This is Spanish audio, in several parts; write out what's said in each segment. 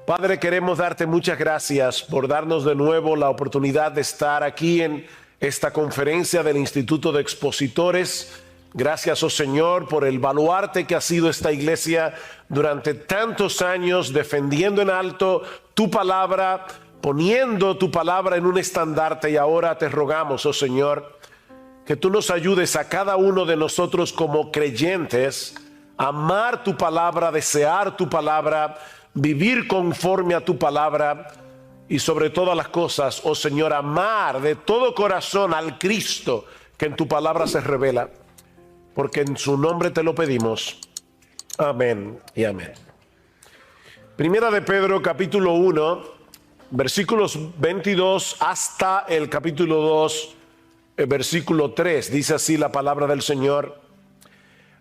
Padre, queremos darte muchas gracias por darnos de nuevo la oportunidad de estar aquí en esta conferencia del Instituto de Expositores. Gracias, oh Señor, por el baluarte que ha sido esta iglesia durante tantos años, defendiendo en alto tu palabra, poniendo tu palabra en un estandarte. Y ahora te rogamos, oh Señor, que tú nos ayudes a cada uno de nosotros como creyentes a amar tu palabra, desear tu palabra, vivir conforme a tu palabra y sobre todas las cosas, oh Señor, amar de todo corazón al Cristo que en tu palabra se revela, porque en su nombre te lo pedimos. Amén y amén. Primera de Pedro, capítulo 1, versículos 22 hasta el capítulo 2, versículo 3. Dice así la palabra del Señor: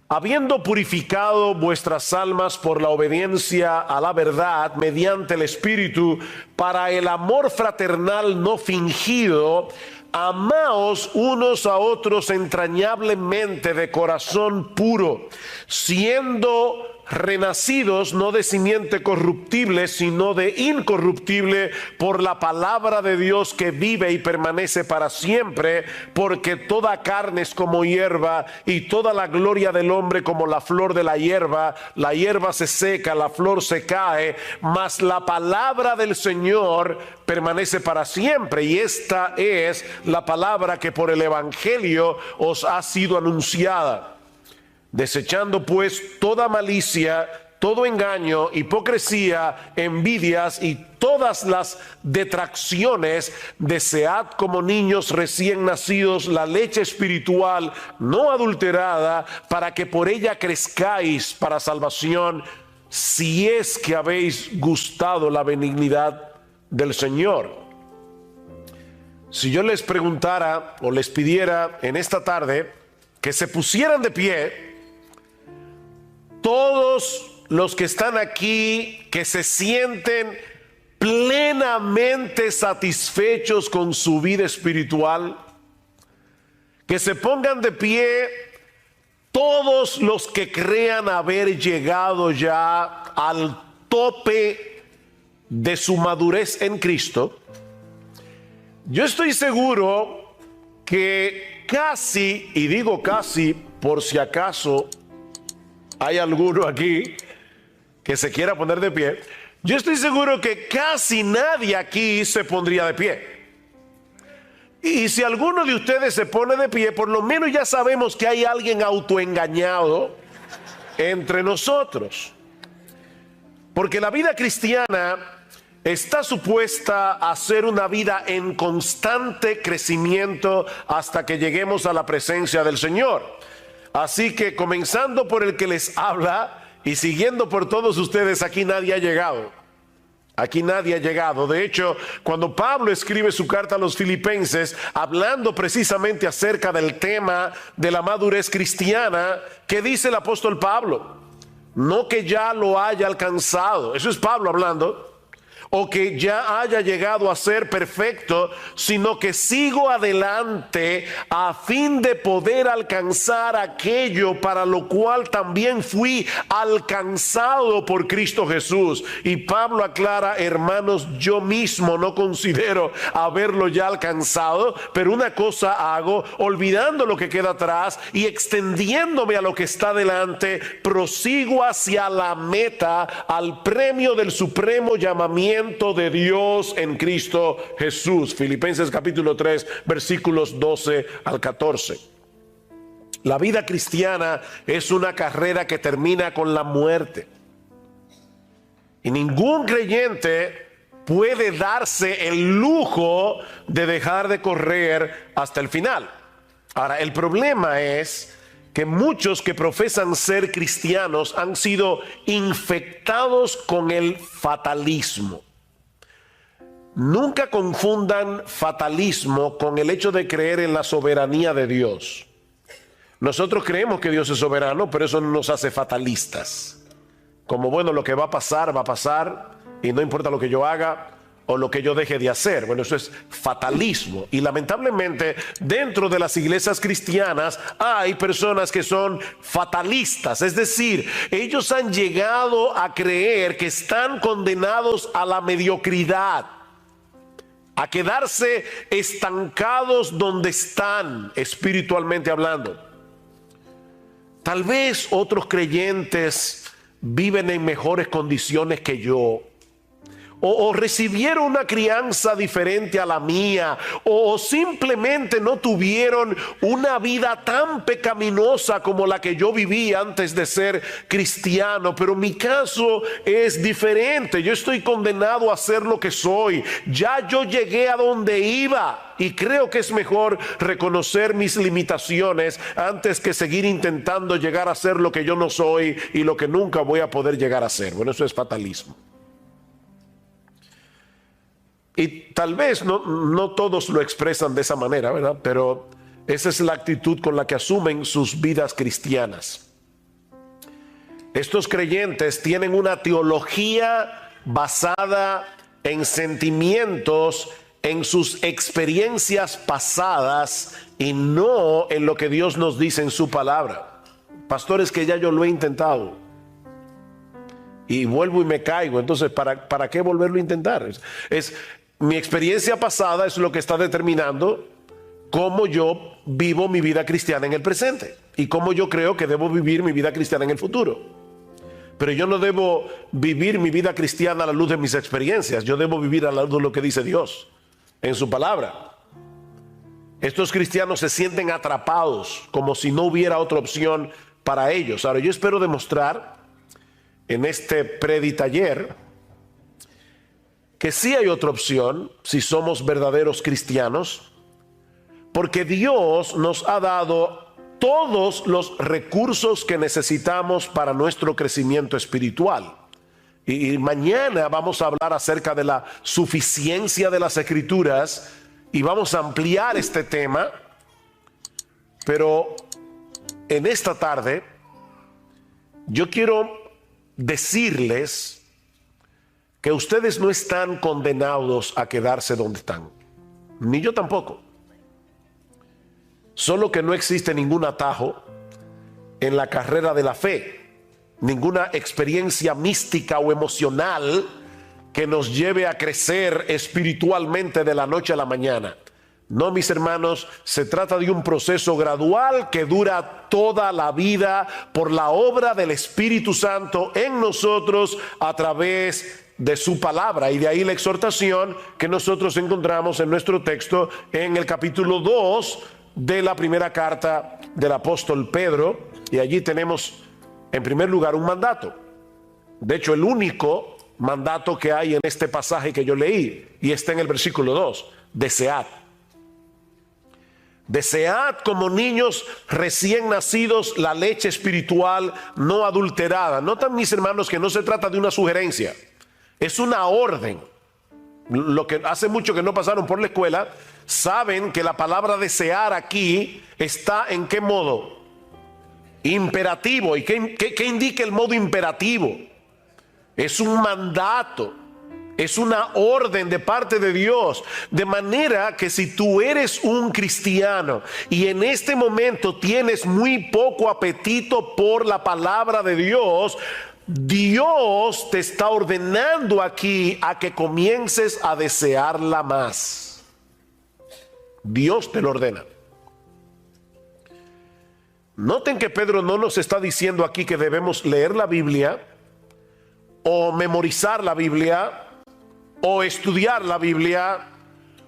habiendo purificado vuestras almas por la obediencia a la verdad mediante el Espíritu, para el amor fraternal no fingido, amaos unos a otros entrañablemente de corazón puro, siendo renacidos no de simiente corruptible, sino de incorruptible, por la palabra de Dios que vive y permanece para siempre, porque toda carne es como hierba, y toda la gloria del hombre como la flor de la hierba. La hierba se seca, la flor se cae, mas la palabra del Señor permanece para siempre. Y esta es la palabra que por el Evangelio os ha sido anunciada. Desechando pues toda malicia, todo engaño, hipocresía, envidias y todas las detracciones, desead como niños recién nacidos la leche espiritual no adulterada, para que por ella crezcáis para salvación, si es que habéis gustado la benignidad del Señor. Si yo les preguntara o les pidiera en esta tarde que se pusieran de pie, todos los que están aquí, que se sienten plenamente satisfechos con su vida espiritual, que se pongan de pie todos los que crean haber llegado ya al tope de su madurez en Cristo, yo estoy seguro que casi, y digo casi por si acaso hay alguno aquí que se quiera poner de pie, yo estoy seguro que casi nadie aquí se pondría de pie. Y si alguno de ustedes se pone de pie, por lo menos ya sabemos que hay alguien autoengañado entre nosotros. Porque la vida cristiana está supuesta a ser una vida en constante crecimiento hasta que lleguemos a la presencia del Señor. Así que comenzando por el que les habla y siguiendo por todos ustedes, aquí nadie ha llegado. Aquí nadie ha llegado. De hecho, cuando Pablo escribe su carta a los Filipenses, hablando precisamente acerca del tema de la madurez cristiana, ¿qué dice el apóstol Pablo? No que ya lo haya alcanzado, eso es Pablo hablando, o que ya haya llegado a ser perfecto, sino que sigo adelante a fin de poder alcanzar aquello para lo cual también fui alcanzado por Cristo Jesús. Y Pablo aclara: hermanos, yo mismo no considero haberlo ya alcanzado, pero una cosa hago, olvidando lo que queda atrás y extendiéndome a lo que está delante, prosigo hacia la meta, al premio del supremo llamamiento de Dios en Cristo Jesús. Filipenses capítulo 3, versículos 12 al 14. La vida cristiana es una carrera que termina con la muerte. Y ningún creyente puede darse el lujo de dejar de correr hasta el final. Ahora, el problema es que muchos que profesan ser cristianos han sido infectados con el fatalismo. Nunca confundan fatalismo con el hecho de creer en la soberanía de Dios. Nosotros creemos que Dios es soberano, pero eso no nos hace fatalistas. Como bueno, lo que va a pasar y no importa lo que yo haga, o lo que yo deje de hacer. Bueno, eso es fatalismo. Y lamentablemente dentro de las iglesias cristianas hay personas que son fatalistas. Es decir, ellos han llegado a creer que están condenados a la mediocridad, a quedarse estancados donde están espiritualmente hablando. Tal vez otros creyentes viven en mejores condiciones que yo, o recibieron una crianza diferente a la mía, o simplemente no tuvieron una vida tan pecaminosa como la que yo viví antes de ser cristiano. Pero mi caso es diferente. Yo estoy condenado a ser lo que soy. Ya yo llegué a donde iba, y creo que es mejor reconocer mis limitaciones antes que seguir intentando llegar a ser lo que yo no soy y lo que nunca voy a poder llegar a ser. Bueno, eso es fatalismo. Y tal vez no todos lo expresan de esa manera, ¿verdad? Pero esa es la actitud con la que asumen sus vidas cristianas. Estos creyentes tienen una teología basada en sentimientos, en sus experiencias pasadas y no en lo que Dios nos dice en su palabra. Pastores, que ya yo lo he intentado y vuelvo y me caigo. Entonces, ¿para qué volverlo a intentar? Mi experiencia pasada es lo que está determinando cómo yo vivo mi vida cristiana en el presente y cómo yo creo que debo vivir mi vida cristiana en el futuro. Pero yo no debo vivir mi vida cristiana a la luz de mis experiencias. Yo debo vivir a la luz de lo que dice Dios en su palabra. Estos cristianos se sienten atrapados como si no hubiera otra opción para ellos. Ahora, yo espero demostrar en este preditaller que sí hay otra opción si somos verdaderos cristianos, porque Dios nos ha dado todos los recursos que necesitamos para nuestro crecimiento espiritual. Y mañana vamos a hablar acerca de la suficiencia de las Escrituras y vamos a ampliar este tema, pero en esta tarde yo quiero decirles que ustedes no están condenados a quedarse donde están, ni yo tampoco. Solo que no existe ningún atajo en la carrera de la fe, ninguna experiencia mística o emocional que nos lleve a crecer espiritualmente de la noche a la mañana. No, mis hermanos, se trata de un proceso gradual que dura toda la vida por la obra del Espíritu Santo en nosotros a través de su palabra. Y de ahí la exhortación que nosotros encontramos en nuestro texto en el capítulo 2 de la primera carta del apóstol Pedro. Y allí tenemos en primer lugar un mandato. De hecho, el único mandato que hay en este pasaje que yo leí, y está en el versículo 2: desead. Desead como niños recién nacidos la leche espiritual no adulterada. Notan, mis hermanos, que no se trata de una sugerencia, es una orden. Lo que hace mucho que no pasaron por la escuela saben que la palabra desear aquí está en qué modo imperativo. ¿Y qué indica el modo imperativo? Es un mandato, es una orden de parte de Dios. De manera que si tú eres un cristiano y en este momento tienes muy poco apetito por la palabra de Dios, Dios te está ordenando aquí a que comiences a desearla más. Dios te lo ordena. Noten que Pedro no nos está diciendo aquí que debemos leer la Biblia o memorizar la Biblia o estudiar la Biblia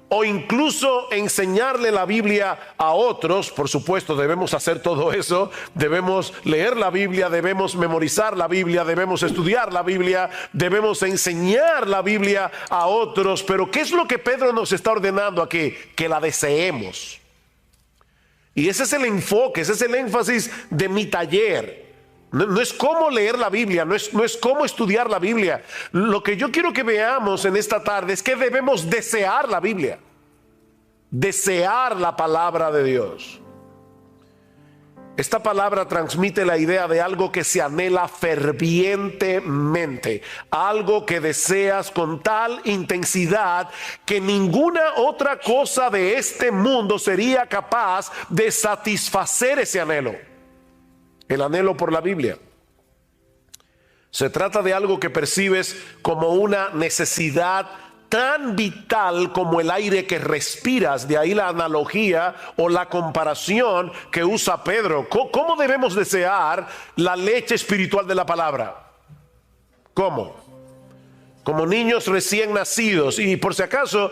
o incluso enseñarle la Biblia a otros. Por supuesto, debemos hacer todo eso. Debemos leer la Biblia, debemos memorizar la Biblia, debemos estudiar la Biblia, debemos enseñar la Biblia a otros. Pero ¿qué es lo que Pedro nos está ordenando aquí? Que la deseemos. Y ese es el enfoque, ese es el énfasis de mi taller. No es cómo leer la Biblia, no es cómo estudiar la Biblia. Lo que yo quiero que veamos en esta tarde es que debemos desear la Biblia, desear la palabra de Dios. Esta palabra transmite la idea de algo que se anhela fervientemente, algo que deseas con tal intensidad que ninguna otra cosa de este mundo sería capaz de satisfacer ese anhelo. El anhelo por la Biblia. Se trata de algo que percibes como una necesidad tan vital como el aire que respiras. De ahí la analogía o la comparación que usa Pedro. ¿Cómo debemos desear la leche espiritual de la palabra? ¿Cómo? Como niños recién nacidos. Y por si acaso,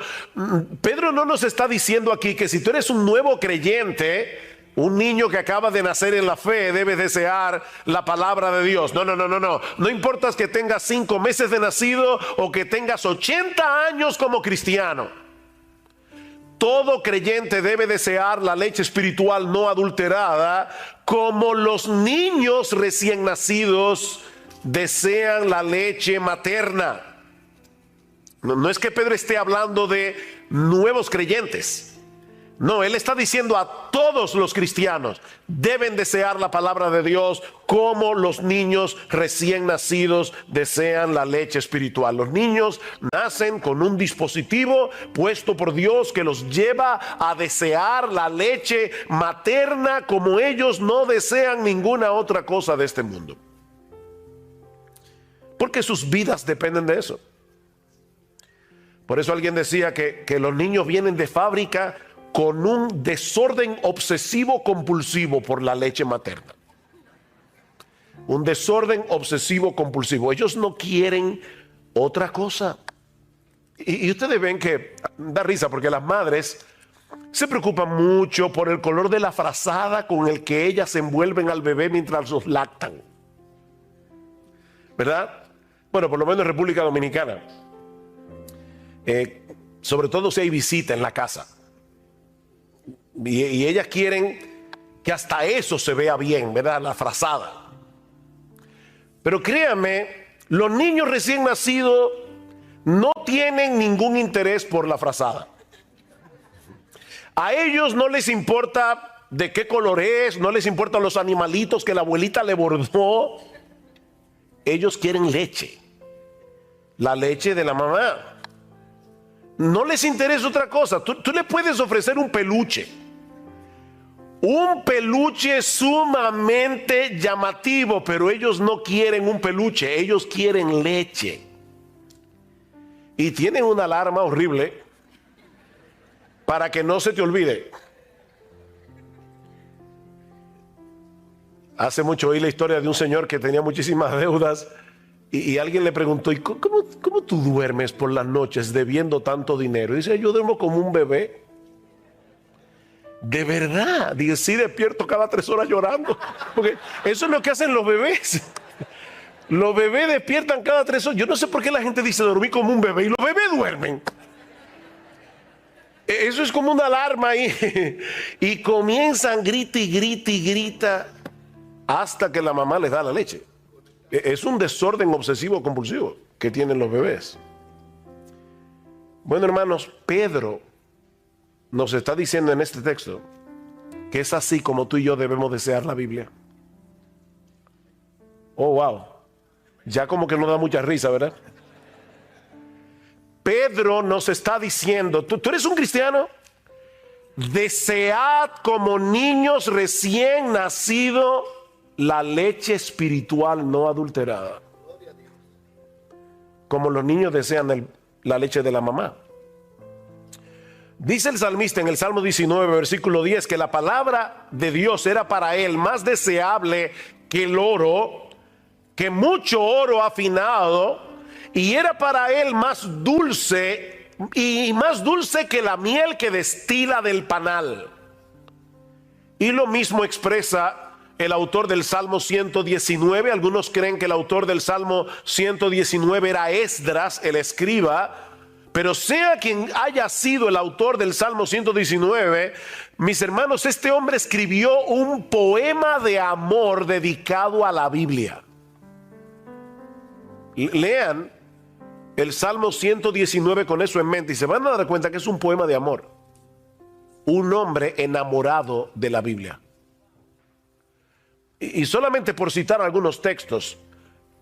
Pedro no nos está diciendo aquí que si tú eres un nuevo creyente, un niño que acaba de nacer en la fe, debe desear la palabra de Dios. No. No importa que tengas 5 meses de nacido o que tengas 80 años como cristiano. Todo creyente debe desear la leche espiritual no adulterada, como los niños recién nacidos desean la leche materna. No es que Pedro esté hablando de nuevos creyentes. No, él está diciendo a todos los cristianos deben desear la palabra de Dios como los niños recién nacidos desean la leche espiritual. Los niños nacen con un dispositivo puesto por Dios que los lleva a desear la leche materna como ellos no desean ninguna otra cosa de este mundo. Porque sus vidas dependen de eso. Por eso alguien decía que los niños vienen de fábrica con un desorden obsesivo compulsivo por la leche materna. Un desorden obsesivo compulsivo. Ellos no quieren otra cosa. Y ustedes ven que da risa porque las madres se preocupan mucho por el color de la frazada con el que ellas envuelven al bebé mientras los lactan. ¿Verdad? Bueno, por lo menos en República Dominicana. Sobre todo si hay visita en la casa. Y ellas quieren que hasta eso se vea bien, ¿verdad? La frazada. Pero créanme, los niños recién nacidos no tienen ningún interés por la frazada. A ellos no les importa de qué color es, no les importan los animalitos que la abuelita le bordó. Ellos quieren leche, la leche de la mamá. No les interesa otra cosa. Tú le puedes ofrecer un peluche sumamente llamativo, pero ellos no quieren un peluche, ellos quieren leche. Y tienen una alarma horrible para que no se te olvide. Hace mucho oí la historia de un señor que tenía muchísimas deudas y alguien le preguntó: ¿y cómo tú duermes por las noches debiendo tanto dinero? Y dice: yo duermo como un bebé. De verdad, dice: sí, despierto cada 3 horas llorando, porque eso es lo que hacen los bebés. Los bebés despiertan cada 3 horas. Yo no sé por qué la gente dice dormir como un bebé, y los bebés duermen. Eso es como una alarma ahí. Y comienzan grita y grita y grita hasta que la mamá les da la leche. Es un desorden obsesivo compulsivo que tienen los bebés. Bueno, hermanos, Pedro nos está diciendo en este texto que es así como tú y yo debemos desear la Biblia. Oh, wow. Ya como que nos da mucha risa, ¿verdad? Pedro nos está diciendo: ¿tú eres un cristiano? Desead como niños recién nacidos la leche espiritual no adulterada. Como los niños desean la leche de la mamá. Dice el salmista en el Salmo 19, versículo 10, que la palabra de Dios era para él más deseable que el oro, que mucho oro afinado, y era para él más dulce, y más dulce que la miel que destila del panal. Y lo mismo expresa el autor del Salmo 119. Algunos creen que el autor del Salmo 119 era Esdras, el escriba. Pero sea quien haya sido el autor del Salmo 119, mis hermanos, este hombre escribió un poema de amor dedicado a la Biblia. Lean el Salmo 119 con eso en mente y se van a dar cuenta que es un poema de amor. Un hombre enamorado de la Biblia. Y solamente por citar algunos textos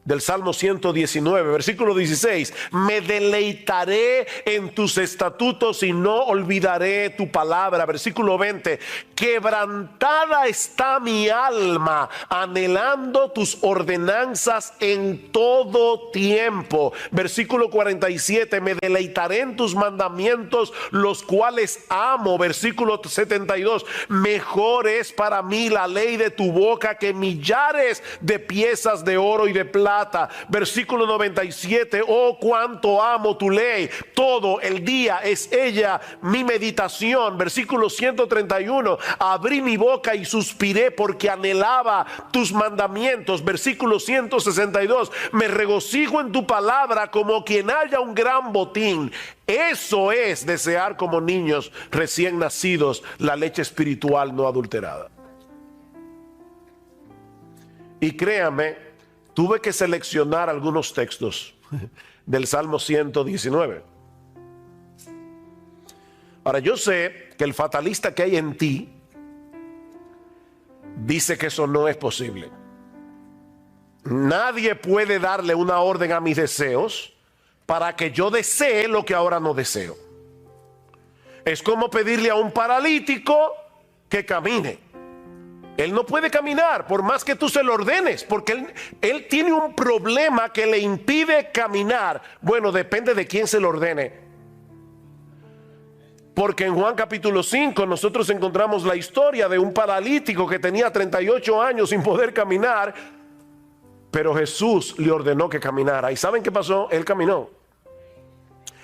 del Salmo 119, versículo 16, me deleitaré en tus estatutos y no olvidaré tu palabra. Versículo 20, quebrantada está mi alma, anhelando tus ordenanzas en todo tiempo. Versículo 47, me deleitaré en tus mandamientos, los cuales amo. Versículo 72, mejor es para mí la ley de tu boca que millares de piezas de oro y de plata. Versículo 97, oh cuánto amo tu ley, todo el día es ella mi meditación. Versículo 131, abrí mi boca y suspiré porque anhelaba tus mandamientos. Versículo 162, me regocijo en tu palabra como quien haya un gran botín. Eso es desear como niños recién nacidos la leche espiritual no adulterada. Y créame, tuve que seleccionar algunos textos del Salmo 119. Ahora, yo sé que el fatalista que hay en ti dice que eso no es posible. Nadie puede darle una orden a mis deseos para que yo desee lo que ahora no deseo. Es como pedirle a un paralítico que camine. Él no puede caminar por más que tú se lo ordenes, porque él tiene un problema que le impide caminar. Bueno, depende de quién se lo ordene. Porque en Juan capítulo 5 nosotros encontramos la historia de un paralítico que tenía 38 años sin poder caminar, pero Jesús le ordenó que caminara. ¿Y saben qué pasó? Él caminó.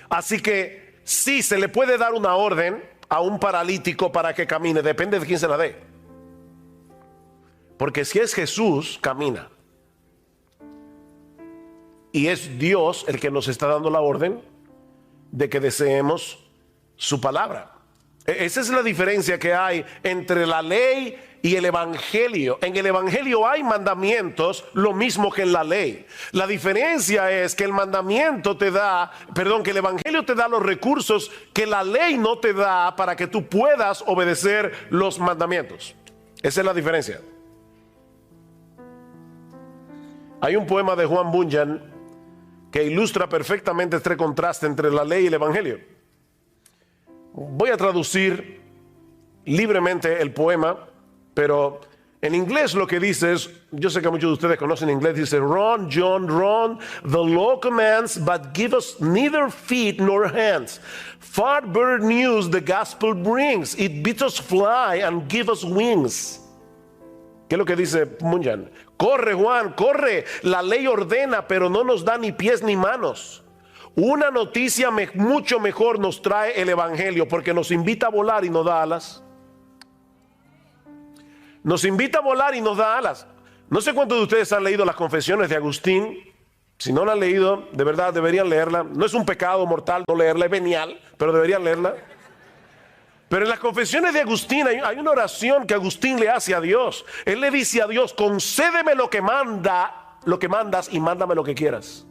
Así que sí, se le puede dar una orden a un paralítico para que camine, depende de quién se la dé. Porque si es Jesús, camina. Y es Dios el que nos está dando la orden de que deseemos su palabra. Esa es la diferencia que hay entre la ley y el evangelio. En el evangelio hay mandamientos, lo mismo que en la ley. La diferencia es que el mandamiento te da, que el evangelio te da los recursos que la ley no te da para que tú puedas obedecer los mandamientos. Esa es la diferencia. Hay un poema de Juan Bunyan que ilustra perfectamente este contraste entre la ley y el evangelio. Voy a traducir libremente el poema, pero en inglés lo que dice es, yo sé que muchos de ustedes conocen inglés, dice, Run, John, run, the law commands, but give us neither feet nor hands. Far better news the gospel brings, it bids us fly and give us wings. ¿Qué es lo que dice Bunyan? Corre, Juan, corre. La ley ordena, pero no nos da ni pies ni manos. Una noticia mucho mejor nos trae el evangelio, porque nos invita a volar y nos da alas. Nos invita a volar y nos da alas. No sé cuántos de ustedes han leído las Confesiones de Agustín. Si no la han leído, de verdad deberían leerla. No es un pecado mortal no leerla, es venial, pero deberían leerla. Pero en las Confesiones de Agustín hay una oración que Agustín le hace a Dios. Él le dice a Dios, concédeme lo que mandas y mándame lo que quieras.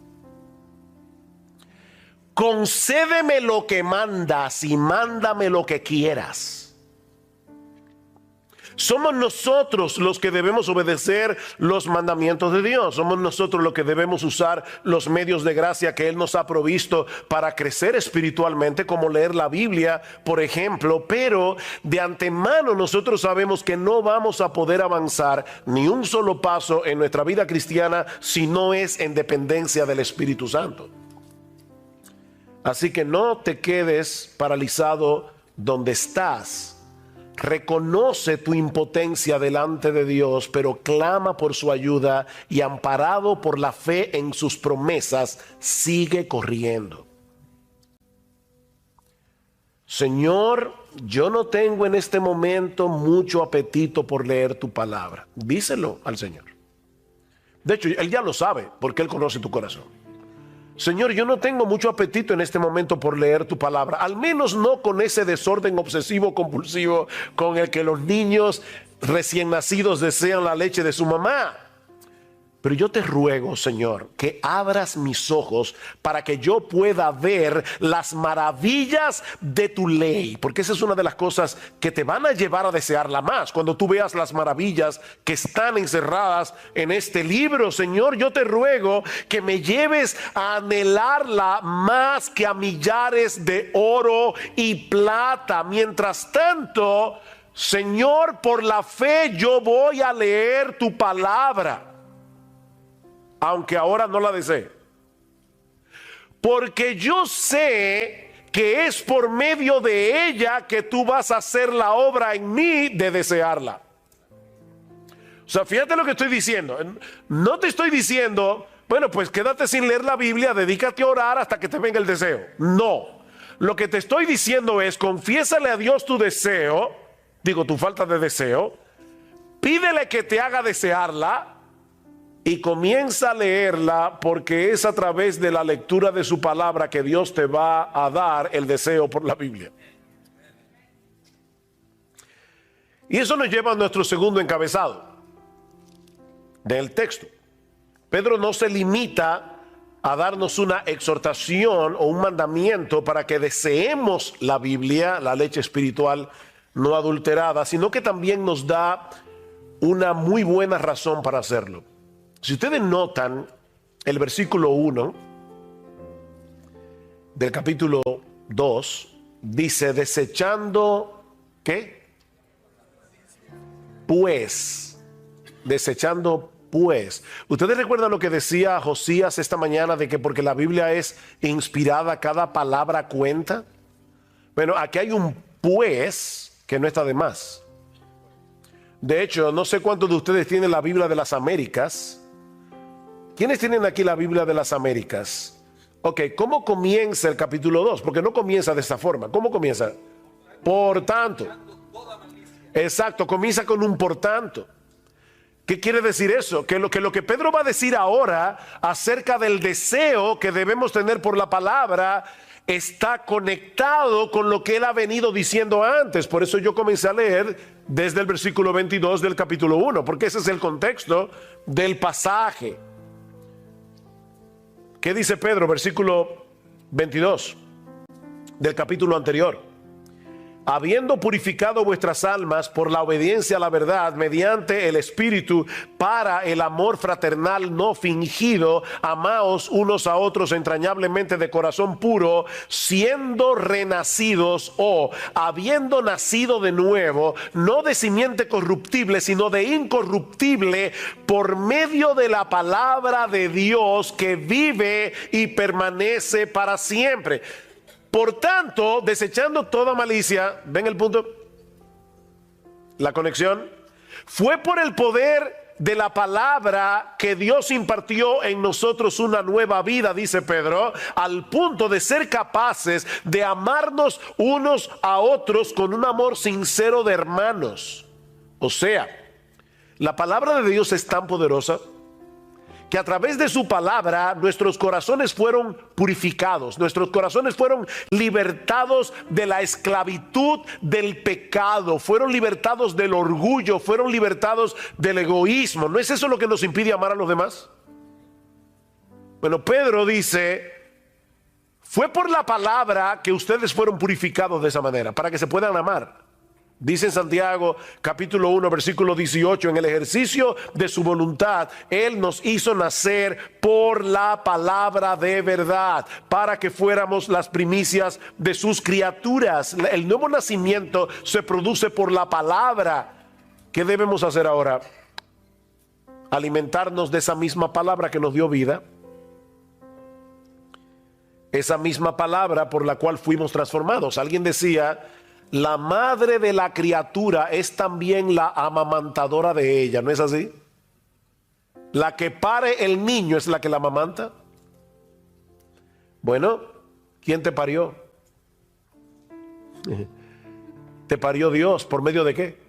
Concédeme lo que mandas y mándame lo que quieras. Somos nosotros los que debemos obedecer los mandamientos de Dios. Somos nosotros los que debemos usar los medios de gracia que Él nos ha provisto para crecer espiritualmente, como leer la Biblia, por ejemplo. Pero de antemano nosotros sabemos que no vamos a poder avanzar ni un solo paso en nuestra vida cristiana si no es en dependencia del Espíritu Santo. Así que no te quedes paralizado donde estás. Reconoce tu impotencia delante de Dios, pero clama por su ayuda y amparado por la fe en sus promesas, sigue corriendo. Señor, yo no tengo en este momento mucho apetito por leer tu palabra. Díselo al Señor. De hecho, Él ya lo sabe porque Él conoce tu corazón. Señor, yo no tengo mucho apetito en este momento por leer tu palabra, al menos no con ese desorden obsesivo compulsivo con el que los niños recién nacidos desean la leche de su mamá. Pero yo te ruego, Señor, que abras mis ojos para que yo pueda ver las maravillas de tu ley, porque esa es una de las cosas que te van a llevar a desearla más. Cuando tú veas las maravillas que están encerradas en este libro, Señor, yo te ruego que me lleves a anhelarla más que a millares de oro y plata. Mientras tanto, Señor, por la fe yo voy a leer tu palabra, aunque ahora no la desee, porque yo sé que es por medio de ella que tú vas a hacer la obra en mí de desearla. O sea, fíjate lo que estoy diciendo. No te estoy diciendo, bueno, pues quédate sin leer la Biblia, dedícate a orar hasta que te venga el deseo. No, lo que te estoy diciendo es, confiésale a Dios tu deseo, tu falta de deseo, pídele que te haga desearla, y comienza a leerla, porque es a través de la lectura de su palabra que Dios te va a dar el deseo por la Biblia. Y eso nos lleva a nuestro segundo encabezado del texto. Pedro no se limita a darnos una exhortación o un mandamiento para que deseemos la Biblia, la leche espiritual no adulterada, sino que también nos da una muy buena razón para hacerlo. Si ustedes notan el versículo 1 del capítulo 2, dice, desechando, ¿qué? Pues, desechando pues. ¿Ustedes recuerdan lo que decía Josías esta mañana de que porque la Biblia es inspirada, cada palabra cuenta? Bueno, aquí hay un pues que no está de más. De hecho, no sé cuántos de ustedes tienen la Biblia de las Américas. ¿Quiénes tienen aquí la Biblia de las Américas? Ok, ¿cómo comienza el capítulo 2? Porque no comienza de esta forma. ¿Cómo comienza? Por tanto. Exacto, comienza con un por tanto. ¿Qué quiere decir eso? Que lo que Pedro va a decir ahora acerca del deseo que debemos tener por la palabra está conectado con lo que él ha venido diciendo antes. Por eso yo comencé a leer desde el versículo 22 del capítulo 1, porque ese es el contexto del pasaje. ¿Qué dice Pedro? Versículo 22 del capítulo anterior. Habiendo purificado vuestras almas por la obediencia a la verdad mediante el Espíritu para el amor fraternal no fingido, amaos unos a otros entrañablemente de corazón puro, siendo renacidos o habiendo nacido de nuevo, no de simiente corruptible, sino de incorruptible, por medio de la palabra de Dios que vive y permanece para siempre. Por tanto, desechando toda malicia, ¿ven el punto? La conexión. Fue por el poder de la palabra que Dios impartió en nosotros una nueva vida, dice Pedro, al punto de ser capaces de amarnos unos a otros con un amor sincero de hermanos. O sea, la palabra de Dios es tan poderosa que a través de su palabra nuestros corazones fueron purificados, nuestros corazones fueron libertados de la esclavitud del pecado, fueron libertados del orgullo, fueron libertados del egoísmo. ¿No es eso lo que nos impide amar a los demás? Bueno, Pedro dice, fue por la palabra que ustedes fueron purificados de esa manera, para que se puedan amar. Dice en Santiago capítulo 1 versículo 18, en el ejercicio de su voluntad Él nos hizo nacer por la palabra de verdad, para que fuéramos las primicias de sus criaturas. El nuevo nacimiento se produce por la palabra. ¿Qué debemos hacer ahora? Alimentarnos de esa misma palabra que nos dio vida, esa misma palabra por la cual fuimos transformados. Alguien decía, la madre de la criatura es también la amamantadora de ella, ¿no es así? La que pare el niño es la que la amamanta. Bueno, ¿quién te parió? Te parió Dios. ¿Por medio de qué?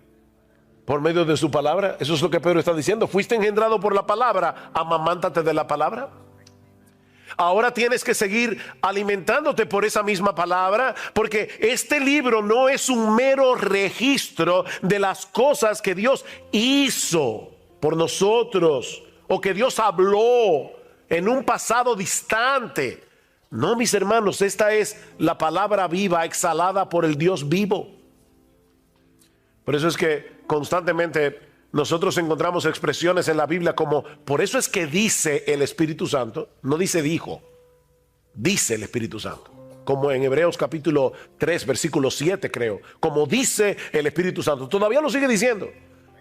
Por medio de su palabra. Eso es lo que Pedro está diciendo. Fuiste engendrado por la palabra, amamántate de la palabra. Ahora tienes que seguir alimentándote por esa misma palabra, porque este libro no es un mero registro de las cosas que Dios hizo por nosotros o que Dios habló en un pasado distante. No, mis hermanos, esta es la palabra viva exhalada por el Dios vivo. Por eso es que constantemente nosotros encontramos expresiones en la Biblia como, por eso es que dice el Espíritu Santo, no dice dijo, dice el Espíritu Santo. Como en Hebreos capítulo 3, versículo 7 creo, como dice el Espíritu Santo. Todavía lo sigue diciendo.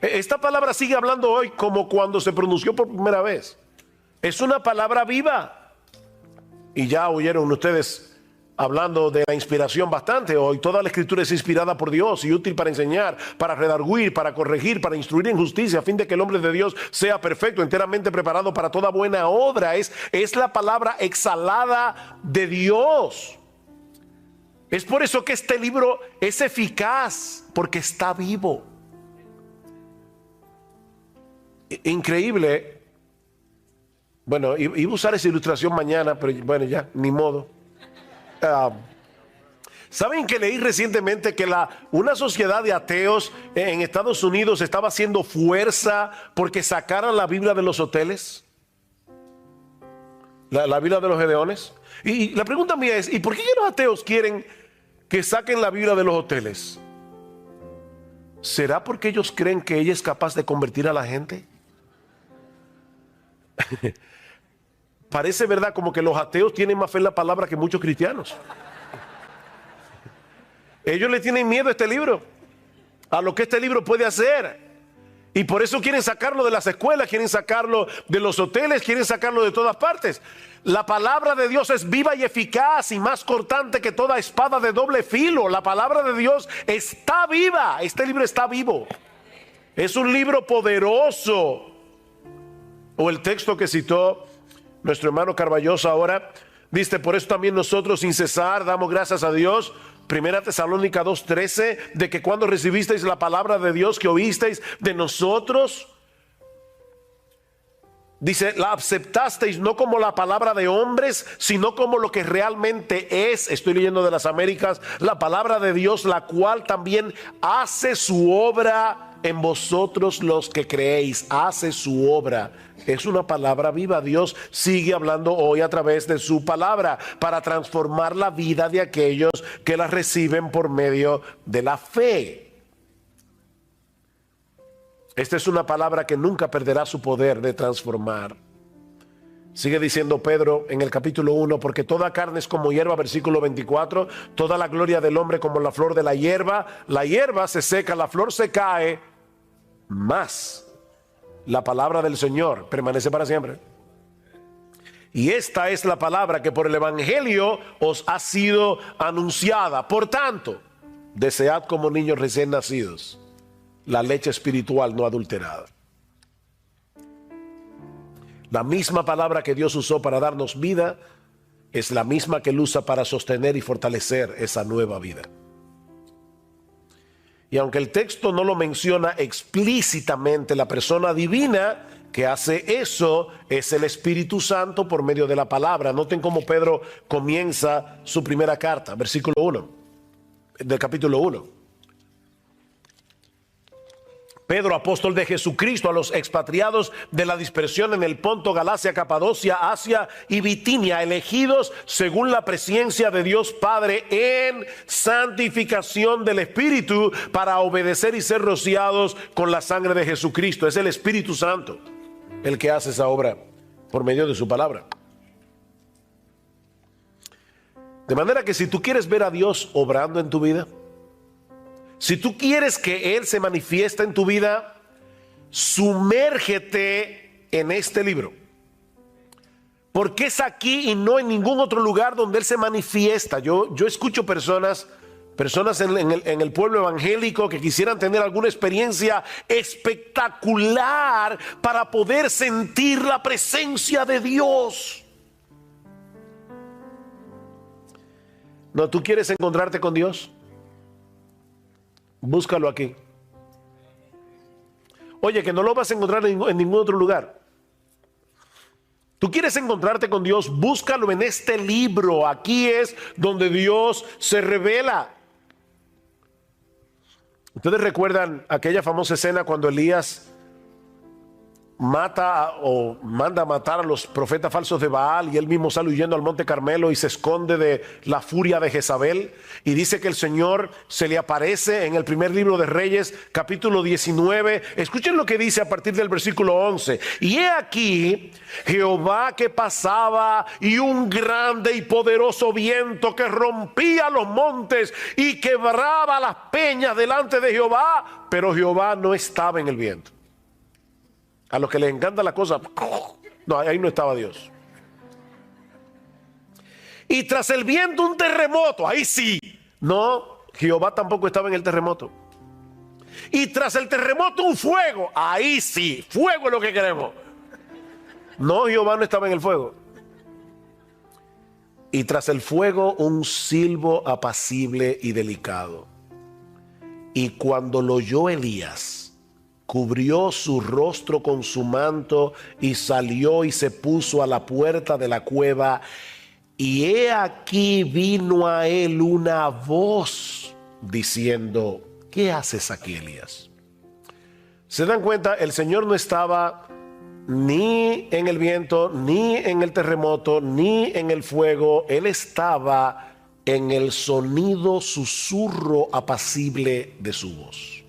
Esta palabra sigue hablando hoy como cuando se pronunció por primera vez. Es una palabra viva. Y ya oyeron ustedes hablando de la inspiración bastante hoy. Toda la escritura es inspirada por Dios y útil para enseñar, para redarguir, para corregir, para instruir en justicia, a fin de que el hombre de Dios sea perfecto, enteramente preparado para toda buena obra. Es la palabra exhalada de Dios. Es por eso que este libro es eficaz, porque está vivo. Increíble. Bueno, iba a usar esa ilustración mañana, pero bueno, ya, ni modo. ¿Saben que leí recientemente que una sociedad de ateos en Estados Unidos estaba haciendo fuerza porque sacaran la Biblia de los hoteles? La Biblia de los Gedeones. Y la pregunta mía es, ¿y por qué los ateos quieren que saquen la Biblia de los hoteles? ¿Será porque ellos creen que ella es capaz de convertir a la gente? Parece verdad como que los ateos tienen más fe en la palabra que muchos cristianos. Ellos le tienen miedo a este libro, a lo que este libro puede hacer. Y por eso quieren sacarlo de las escuelas, quieren sacarlo de los hoteles, quieren sacarlo de todas partes. La palabra de Dios es viva y eficaz y más cortante que toda espada de doble filo. La palabra de Dios está viva. Este libro está vivo. Es un libro poderoso. O el texto que citó nuestro hermano Carballosa ahora, dice, por eso también nosotros sin cesar damos gracias a Dios. Primera Tesalónica 2:13, de que cuando recibisteis la palabra de Dios que oísteis de nosotros, dice, la aceptasteis no como la palabra de hombres, sino como lo que realmente es. Estoy leyendo de las Américas, la palabra de Dios, la cual también hace su obra en vosotros los que creéis. Hace su obra. Es una palabra viva. Dios sigue hablando hoy a través de su palabra para transformar la vida de aquellos que la reciben por medio de la fe. Esta es una palabra que nunca perderá su poder de transformar. Sigue diciendo Pedro en el capítulo 1, porque toda carne es como hierba, versículo 24, toda la gloria del hombre como la flor de la hierba se seca, la flor se cae, mas la palabra del Señor permanece para siempre. Y esta es la palabra que por el evangelio os ha sido anunciada. Por tanto, desead como niños recién nacidos la leche espiritual no adulterada. La misma palabra que Dios usó para darnos vida es la misma que Él usa para sostener y fortalecer esa nueva vida. Y aunque el texto no lo menciona explícitamente, la persona divina que hace eso es el Espíritu Santo por medio de la palabra. Noten cómo Pedro comienza su primera carta, versículo 1 del capítulo 1. Pedro, apóstol de Jesucristo, a los expatriados de la dispersión en el Ponto, Galacia, Capadocia, Asia y Bitinia, elegidos según la presencia de Dios Padre en santificación del Espíritu, para obedecer y ser rociados con la sangre de Jesucristo. Es el Espíritu Santo el que hace esa obra por medio de su palabra. De manera que si tú quieres ver a Dios obrando en tu vida, si tú quieres que Él se manifieste en tu vida, sumérgete en este libro. Porque es aquí y no en ningún otro lugar donde Él se manifiesta. Yo escucho personas en el pueblo evangélico que quisieran tener alguna experiencia espectacular para poder sentir la presencia de Dios. No, ¿tú quieres encontrarte con Dios? Búscalo aquí. Oye, que no lo vas a encontrar en ningún otro lugar. Tú quieres encontrarte con Dios, búscalo en este libro. Aquí es donde Dios se revela. Ustedes recuerdan aquella famosa escena cuando Elías mata o manda a matar a los profetas falsos de Baal, y él mismo sale huyendo al monte Carmelo y se esconde de la furia de Jezabel. Y dice que el Señor se le aparece en el primer libro de Reyes, capítulo 19. Escuchen lo que dice a partir del versículo 11. Y he aquí Jehová que pasaba, y un grande y poderoso viento que rompía los montes y quebraba las peñas delante de Jehová, pero Jehová no estaba en el viento. A los que les encanta la cosa, no, ahí no estaba Dios. Y tras el viento un terremoto, ahí sí. No, Jehová tampoco estaba en el terremoto. Y tras el terremoto un fuego, ahí sí, fuego es lo que queremos. No, Jehová no estaba en el fuego. Y tras el fuego un silbo apacible y delicado. Y cuando lo oyó Elías, cubrió su rostro con su manto y salió y se puso a la puerta de la cueva. Y he aquí vino a él una voz diciendo: ¿qué haces aquí, Elías? ¿Se dan cuenta? El Señor no estaba ni en el viento, ni en el terremoto, ni en el fuego. Él estaba en el sonido, susurro apacible de su voz.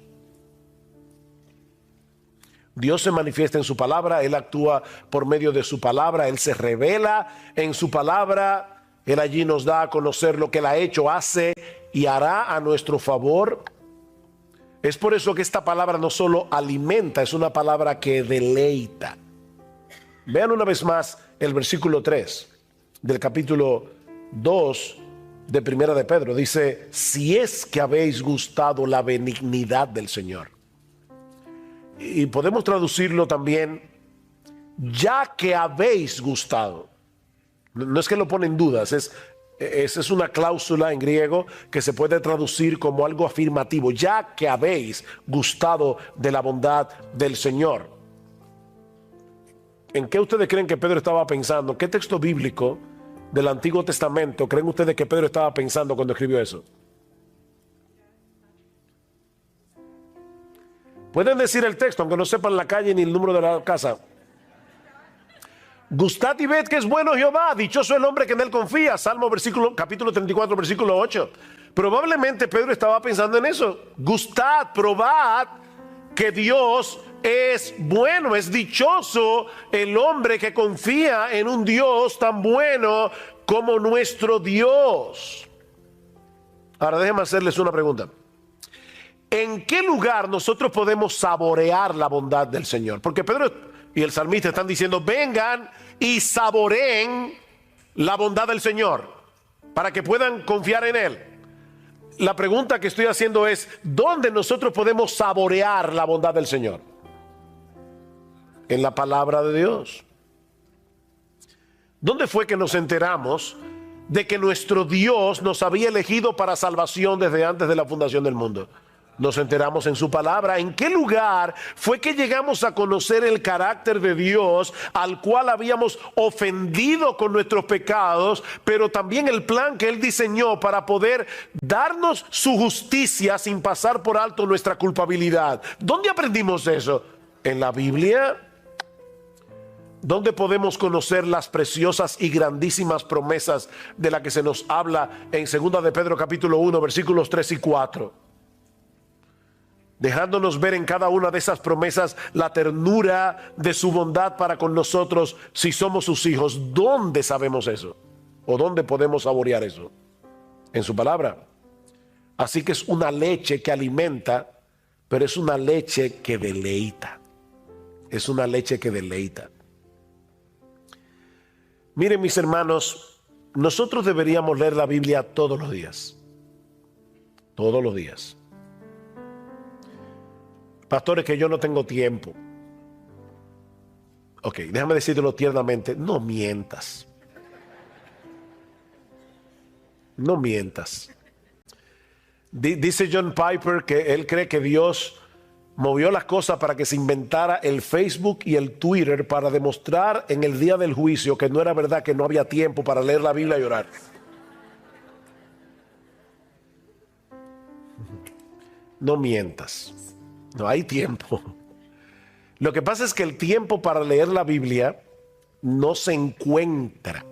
Dios se manifiesta en su palabra, Él actúa por medio de su palabra, Él se revela en su palabra, Él allí nos da a conocer lo que Él ha hecho, hace y hará a nuestro favor. Es por eso que esta palabra no solo alimenta, es una palabra que deleita. Vean una vez más el versículo 3 del capítulo 2 de Primera de Pedro. Dice: si es que habéis gustado la benignidad del Señor. Y podemos traducirlo también: ya que habéis gustado. No es que lo pone en dudas, es una cláusula en griego que se puede traducir como algo afirmativo. Ya que habéis gustado de la bondad del Señor. ¿En qué ustedes creen que Pedro estaba pensando? ¿Qué texto bíblico del Antiguo Testamento creen ustedes que Pedro estaba pensando cuando escribió eso? Pueden decir el texto, aunque no sepan la calle ni el número de la casa. Gustad y ved que es bueno Jehová, dichoso el hombre que en él confía. Salmo capítulo 34, versículo 8. Probablemente Pedro estaba pensando en eso. Gustad, probad que Dios es bueno, es dichoso el hombre que confía en un Dios tan bueno como nuestro Dios. Ahora déjenme hacerles una pregunta. ¿En qué lugar nosotros podemos saborear la bondad del Señor? Porque Pedro y el salmista están diciendo: vengan y saboreen la bondad del Señor para que puedan confiar en Él. La pregunta que estoy haciendo es: ¿dónde nosotros podemos saborear la bondad del Señor? En la palabra de Dios. ¿Dónde fue que nos enteramos de que nuestro Dios nos había elegido para salvación desde antes de la fundación del mundo? Nos enteramos en su palabra. ¿En qué lugar fue que llegamos a conocer el carácter de Dios, al cual habíamos ofendido con nuestros pecados, pero también el plan que Él diseñó para poder darnos su justicia sin pasar por alto nuestra culpabilidad? ¿Dónde aprendimos eso? ¿En la Biblia? ¿Dónde podemos conocer las preciosas y grandísimas promesas de las que se nos habla en 2 de Pedro capítulo 1, versículos 3 y 4? Dejándonos ver en cada una de esas promesas la ternura de su bondad para con nosotros si somos sus hijos. ¿Dónde sabemos eso? ¿O dónde podemos saborear eso? En su palabra. Así que es una leche que alimenta, pero es una leche que deleita. Es una leche que deleita. Miren, mis hermanos, nosotros deberíamos leer la Biblia todos los días. Todos los días. Pastores, que yo no tengo tiempo. Ok, déjame decírtelo tiernamente. No mientas. No mientas. Dice John Piper que él cree que Dios movió las cosas para que se inventara el Facebook y el Twitter para demostrar en el día del juicio que no era verdad, que no había tiempo para leer la Biblia y orar. No mientas. No hay tiempo. Lo que pasa es que el tiempo para leer la Biblia no se encuentra,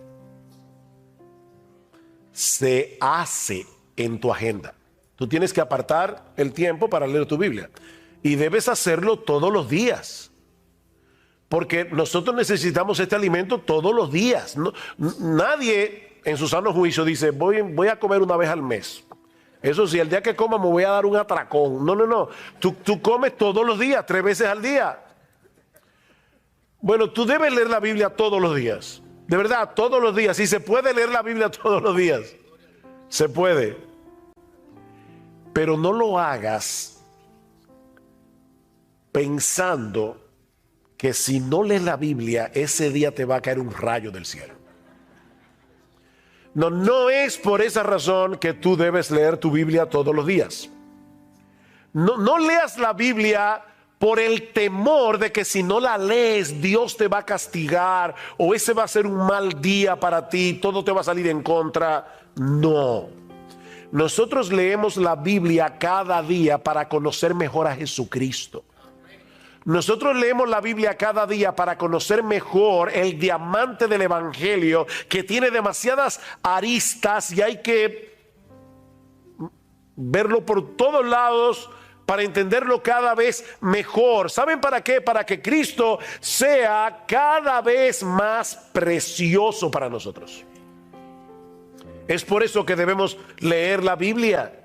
se hace en tu agenda. Tú tienes que apartar el tiempo para leer tu Biblia y debes hacerlo todos los días, porque nosotros necesitamos este alimento todos los días. Nadie en su sano juicio dice voy a comer una vez al mes. Eso sí, el día que coma me voy a dar un atracón. No. Tú comes todos los días, 3 veces al día. Bueno, tú debes leer la Biblia todos los días. De verdad, todos los días. Si se puede leer la Biblia todos los días, se puede. Pero no lo hagas pensando que si no lees la Biblia, ese día te va a caer un rayo del cielo. No es por esa razón que tú debes leer tu Biblia todos los días. No leas la Biblia por el temor de que si no la lees, Dios te va a castigar o ese va a ser un mal día para ti, todo te va a salir en contra. No. Nosotros leemos la Biblia cada día para conocer mejor a Jesucristo. Nosotros leemos la Biblia cada día para conocer mejor el diamante del Evangelio, que tiene demasiadas aristas y hay que verlo por todos lados para entenderlo cada vez mejor. ¿Saben para qué? Para que Cristo sea cada vez más precioso para nosotros. Es por eso que debemos leer la Biblia.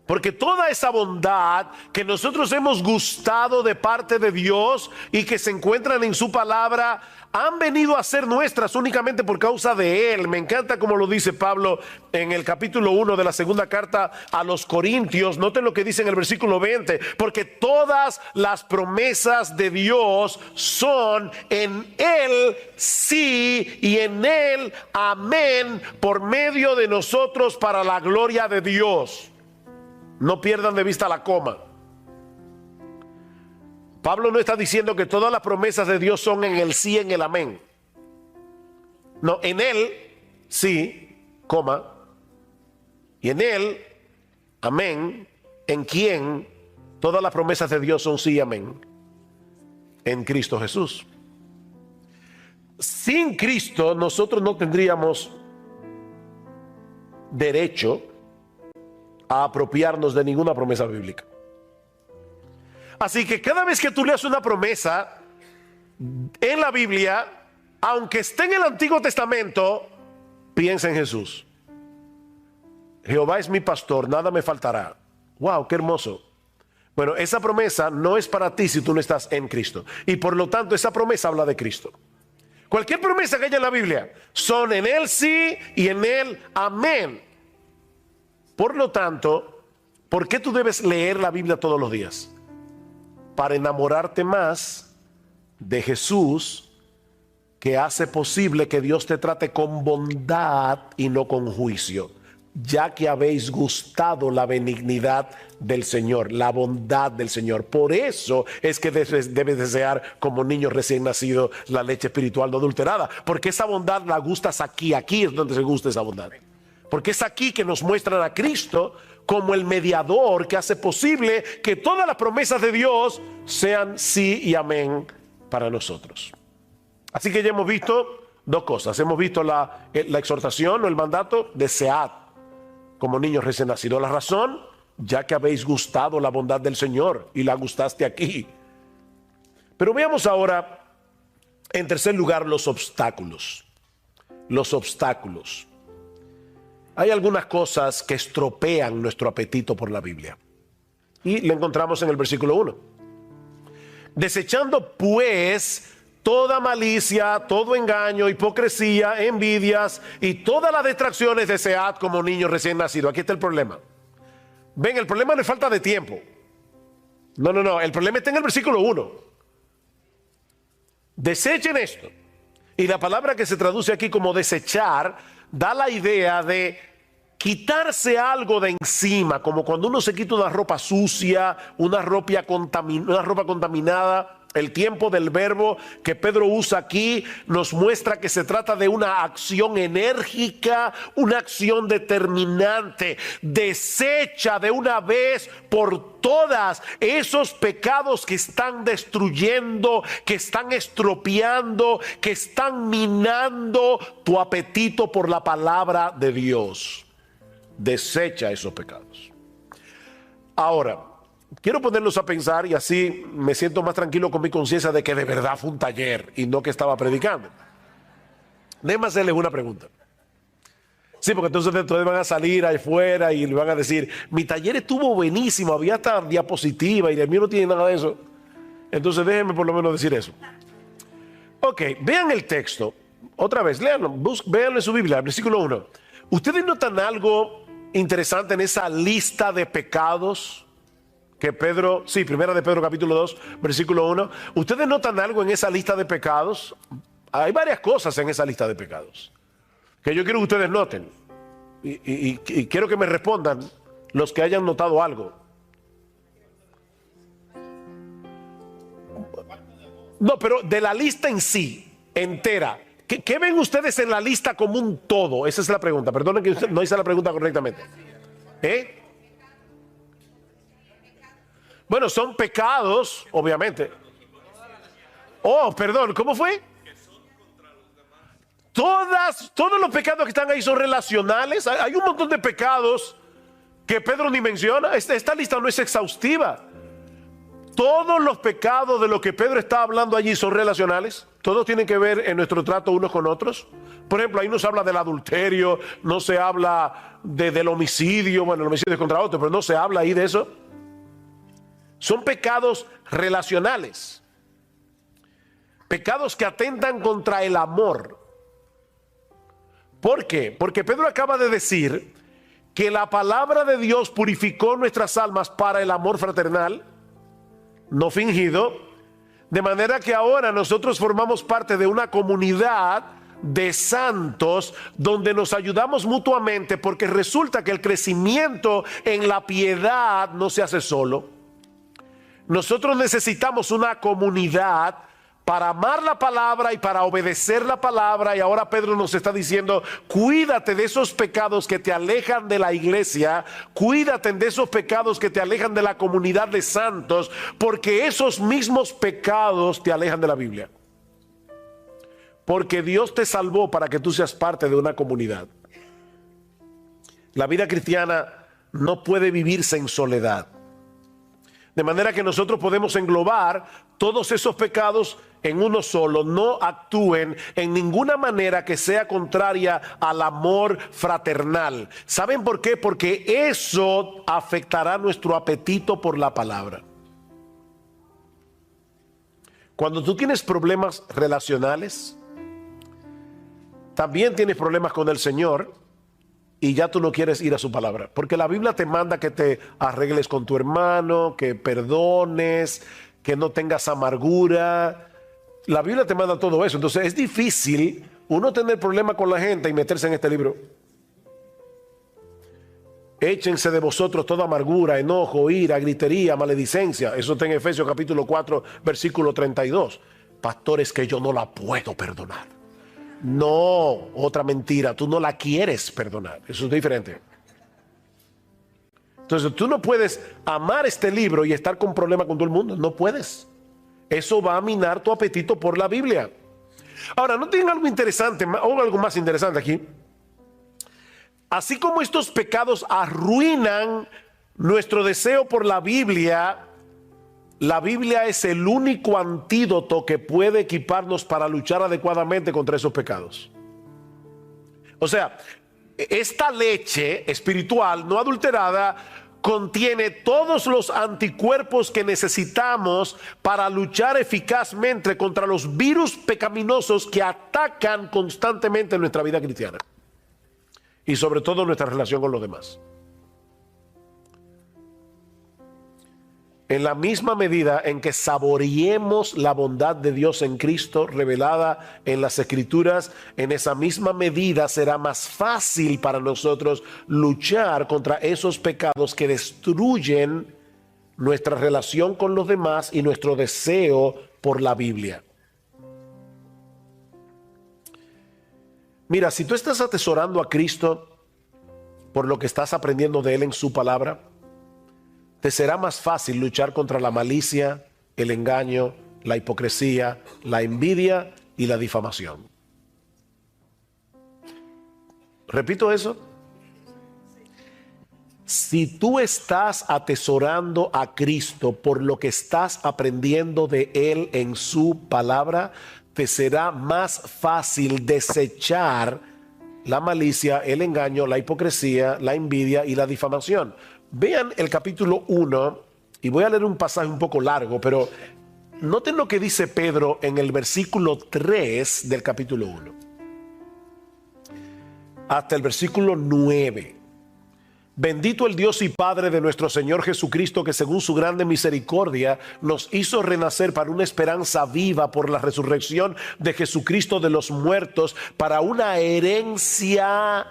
Porque toda esa bondad que nosotros hemos gustado de parte de Dios y que se encuentran en su palabra, han venido a ser nuestras únicamente por causa de Él. Me encanta como lo dice Pablo en el capítulo 1 de la segunda carta a los Corintios. Noten lo que dice en el versículo 20. Porque todas las promesas de Dios son en Él sí y en Él amén, por medio de nosotros para la gloria de Dios. No pierdan de vista la coma. Pablo no está diciendo que todas las promesas de Dios son en el sí, en el amén. No, en Él sí, coma, y en Él, amén, en quien todas las promesas de Dios son sí y amén, en Cristo Jesús. Sin Cristo nosotros no tendríamos derecho a apropiarnos de ninguna promesa bíblica. Así que cada vez que tú leas una promesa en la Biblia, aunque esté en el Antiguo Testamento, piensa en Jesús. Jehová es mi pastor, nada me faltará. Wow, qué hermoso. Bueno, esa promesa no es para ti si tú no estás en Cristo. Y por lo tanto, esa promesa habla de Cristo. Cualquier promesa que haya en la Biblia son en Él sí y en Él amén. Por lo tanto, ¿por qué tú debes leer la Biblia todos los días? Para enamorarte más de Jesús, que hace posible que Dios te trate con bondad y no con juicio, ya que habéis gustado la benignidad del Señor, la bondad del Señor. Por eso es que debes desear como niño recién nacido la leche espiritual no adulterada, porque esa bondad la gustas aquí es donde se gusta esa bondad. Porque es aquí que nos muestran a Cristo como el mediador que hace posible que todas las promesas de Dios sean sí y amén para nosotros. Así que ya hemos visto dos cosas. Hemos visto la exhortación o el mandato, desead como niños recién nacidos. La razón, ya que habéis gustado la bondad del Señor y la gustaste aquí. Pero veamos ahora, en tercer lugar, los obstáculos. Los obstáculos. Hay algunas cosas que estropean nuestro apetito por la Biblia. Y lo encontramos en el versículo 1. Desechando pues toda malicia, todo engaño, hipocresía, envidias y todas las distracciones, desead como niños recién nacidos. Aquí está el problema. Ven, el problema no es falta de tiempo. No. El problema está en el versículo 1. Desechen esto. Y la palabra que se traduce aquí como desechar da la idea de quitarse algo de encima, como cuando uno se quita una ropa sucia, una ropa contaminada. el tiempo del verbo que Pedro usa aquí nos muestra que se trata de una acción enérgica, una acción determinante. Desecha de una vez por todas esos pecados que están destruyendo, que están estropeando, que están minando tu apetito por la palabra de Dios. Desecha esos pecados. Ahora, quiero ponerlos a pensar y así me siento más tranquilo con mi conciencia de que de verdad fue un taller y no que estaba predicando. Déjenme hacerles una pregunta. Sí, porque entonces van a salir ahí fuera y le van a decir, mi taller estuvo buenísimo, había hasta diapositiva y el mío no tiene nada de eso. Entonces déjenme por lo menos decir eso. Ok, vean el texto. Otra vez, léanlo, véanlo en su Biblia, versículo 1. ¿Ustedes notan algo interesante en esa lista de pecados que Pedro, sí, primera de Pedro capítulo 2, versículo 1? ¿Ustedes notan algo en esa lista de pecados? Hay varias cosas en esa lista de pecados que yo quiero que ustedes noten y quiero que me respondan los que hayan notado algo. No, pero de la lista en sí, entera, ¿qué ven ustedes en la lista como un todo? Esa es la pregunta. Perdonen que no hice la pregunta correctamente. Bueno, son pecados, obviamente. Oh, perdón, ¿cómo fue? Todos los pecados que están ahí son relacionales. Hay un montón de pecados que Pedro ni menciona. Esta lista no es exhaustiva. Todos los pecados de los que Pedro está hablando allí son relacionales. Todos tienen que ver en nuestro trato unos con otros. Por ejemplo, ahí no se habla del adulterio, no se habla del homicidio. Bueno, el homicidio es contra otro, pero no se habla ahí de eso. Son pecados relacionales. Pecados que atentan contra el amor. ¿Por qué? Porque Pedro acaba de decir que la palabra de Dios purificó nuestras almas para el amor fraternal, no fingido, de manera que ahora nosotros formamos parte de una comunidad de santos donde nos ayudamos mutuamente, porque resulta que el crecimiento en la piedad no se hace solo. Nosotros necesitamos una comunidad para amar la palabra y para obedecer la palabra. Y ahora Pedro nos está diciendo, cuídate de esos pecados que te alejan de la iglesia, cuídate de esos pecados que te alejan de la comunidad de santos, porque esos mismos pecados te alejan de la Biblia. Porque Dios te salvó para que tú seas parte de una comunidad. La vida cristiana no puede vivirse en soledad. De manera que nosotros podemos englobar todos esos pecados en uno solo. No actúen en ninguna manera que sea contraria al amor fraternal. ¿Saben por qué? Porque eso afectará nuestro apetito por la palabra. Cuando tú tienes problemas relacionales, también tienes problemas con el Señor. Y ya tú no quieres ir a su palabra. Porque la Biblia te manda que te arregles con tu hermano, que perdones, que no tengas amargura. La Biblia te manda todo eso. Entonces es difícil uno tener problemas con la gente y meterse en este libro. Échense de vosotros toda amargura, enojo, ira, gritería, maledicencia. Eso está en Efesios capítulo 4, versículo 32. Pastores, que yo no la puedo perdonar. No, otra mentira, tú no la quieres perdonar. Eso es diferente. Entonces tú no puedes amar este libro y estar con problemas con todo el mundo. No puedes. Eso va a minar tu apetito por la Biblia. Ahora, ¿no tienen algo interesante o algo más interesante aquí? Así como estos pecados arruinan nuestro deseo por la Biblia es el único antídoto que puede equiparnos para luchar adecuadamente contra esos pecados. O sea, esta leche espiritual no adulterada contiene todos los anticuerpos que necesitamos para luchar eficazmente contra los virus pecaminosos que atacan constantemente nuestra vida cristiana y sobre todo nuestra relación con los demás. En la misma medida en que saboreemos la bondad de Dios en Cristo revelada en las Escrituras, en esa misma medida será más fácil para nosotros luchar contra esos pecados que destruyen nuestra relación con los demás y nuestro deseo por la Biblia. Mira, si tú estás atesorando a Cristo por lo que estás aprendiendo de Él en su palabra, te será más fácil luchar contra la malicia, el engaño, la hipocresía, la envidia y la difamación. Repito eso. Si tú estás atesorando a Cristo por lo que estás aprendiendo de Él en su palabra, te será más fácil desechar la malicia, el engaño, la hipocresía, la envidia y la difamación. Vean el capítulo 1 y voy a leer un pasaje un poco largo, pero noten lo que dice Pedro en el versículo 3 del capítulo 1 hasta el versículo 9. Bendito el Dios y Padre de nuestro Señor Jesucristo, que según su grande misericordia nos hizo renacer para una esperanza viva por la resurrección de Jesucristo de los muertos, para una herencia.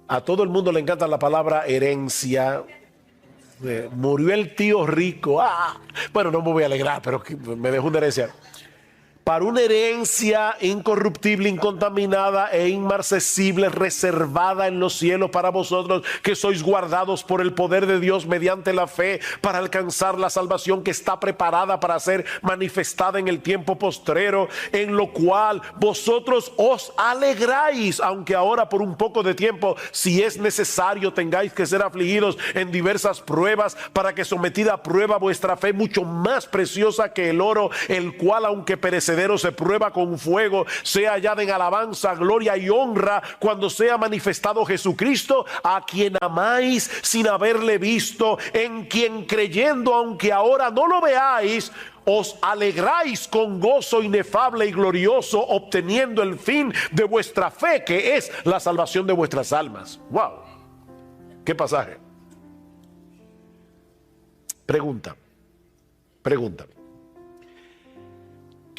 A todo el mundo le encanta la palabra herencia. Murió el tío rico. Bueno, no me voy a alegrar, pero me dejó una herencia. Para una herencia incorruptible, incontaminada e inmarcesible, reservada en los cielos para vosotros, que sois guardados por el poder de Dios mediante la fe, para alcanzar la salvación que está preparada para ser manifestada en el tiempo postrero, en lo cual vosotros os alegráis, aunque ahora por un poco de tiempo, si es necesario, tengáis que ser afligidos en diversas pruebas, para que sometida a prueba vuestra fe, mucho más preciosa que el oro, el cual aunque perecedero se prueba con fuego, sea hallada en alabanza, gloria y honra cuando sea manifestado Jesucristo, a quien amáis sin haberle visto, en quien creyendo, aunque ahora no lo veáis, os alegráis con gozo inefable y glorioso, obteniendo el fin de vuestra fe, que es la salvación de vuestras almas. ¡Wow! ¿Qué pasaje? Pregunta.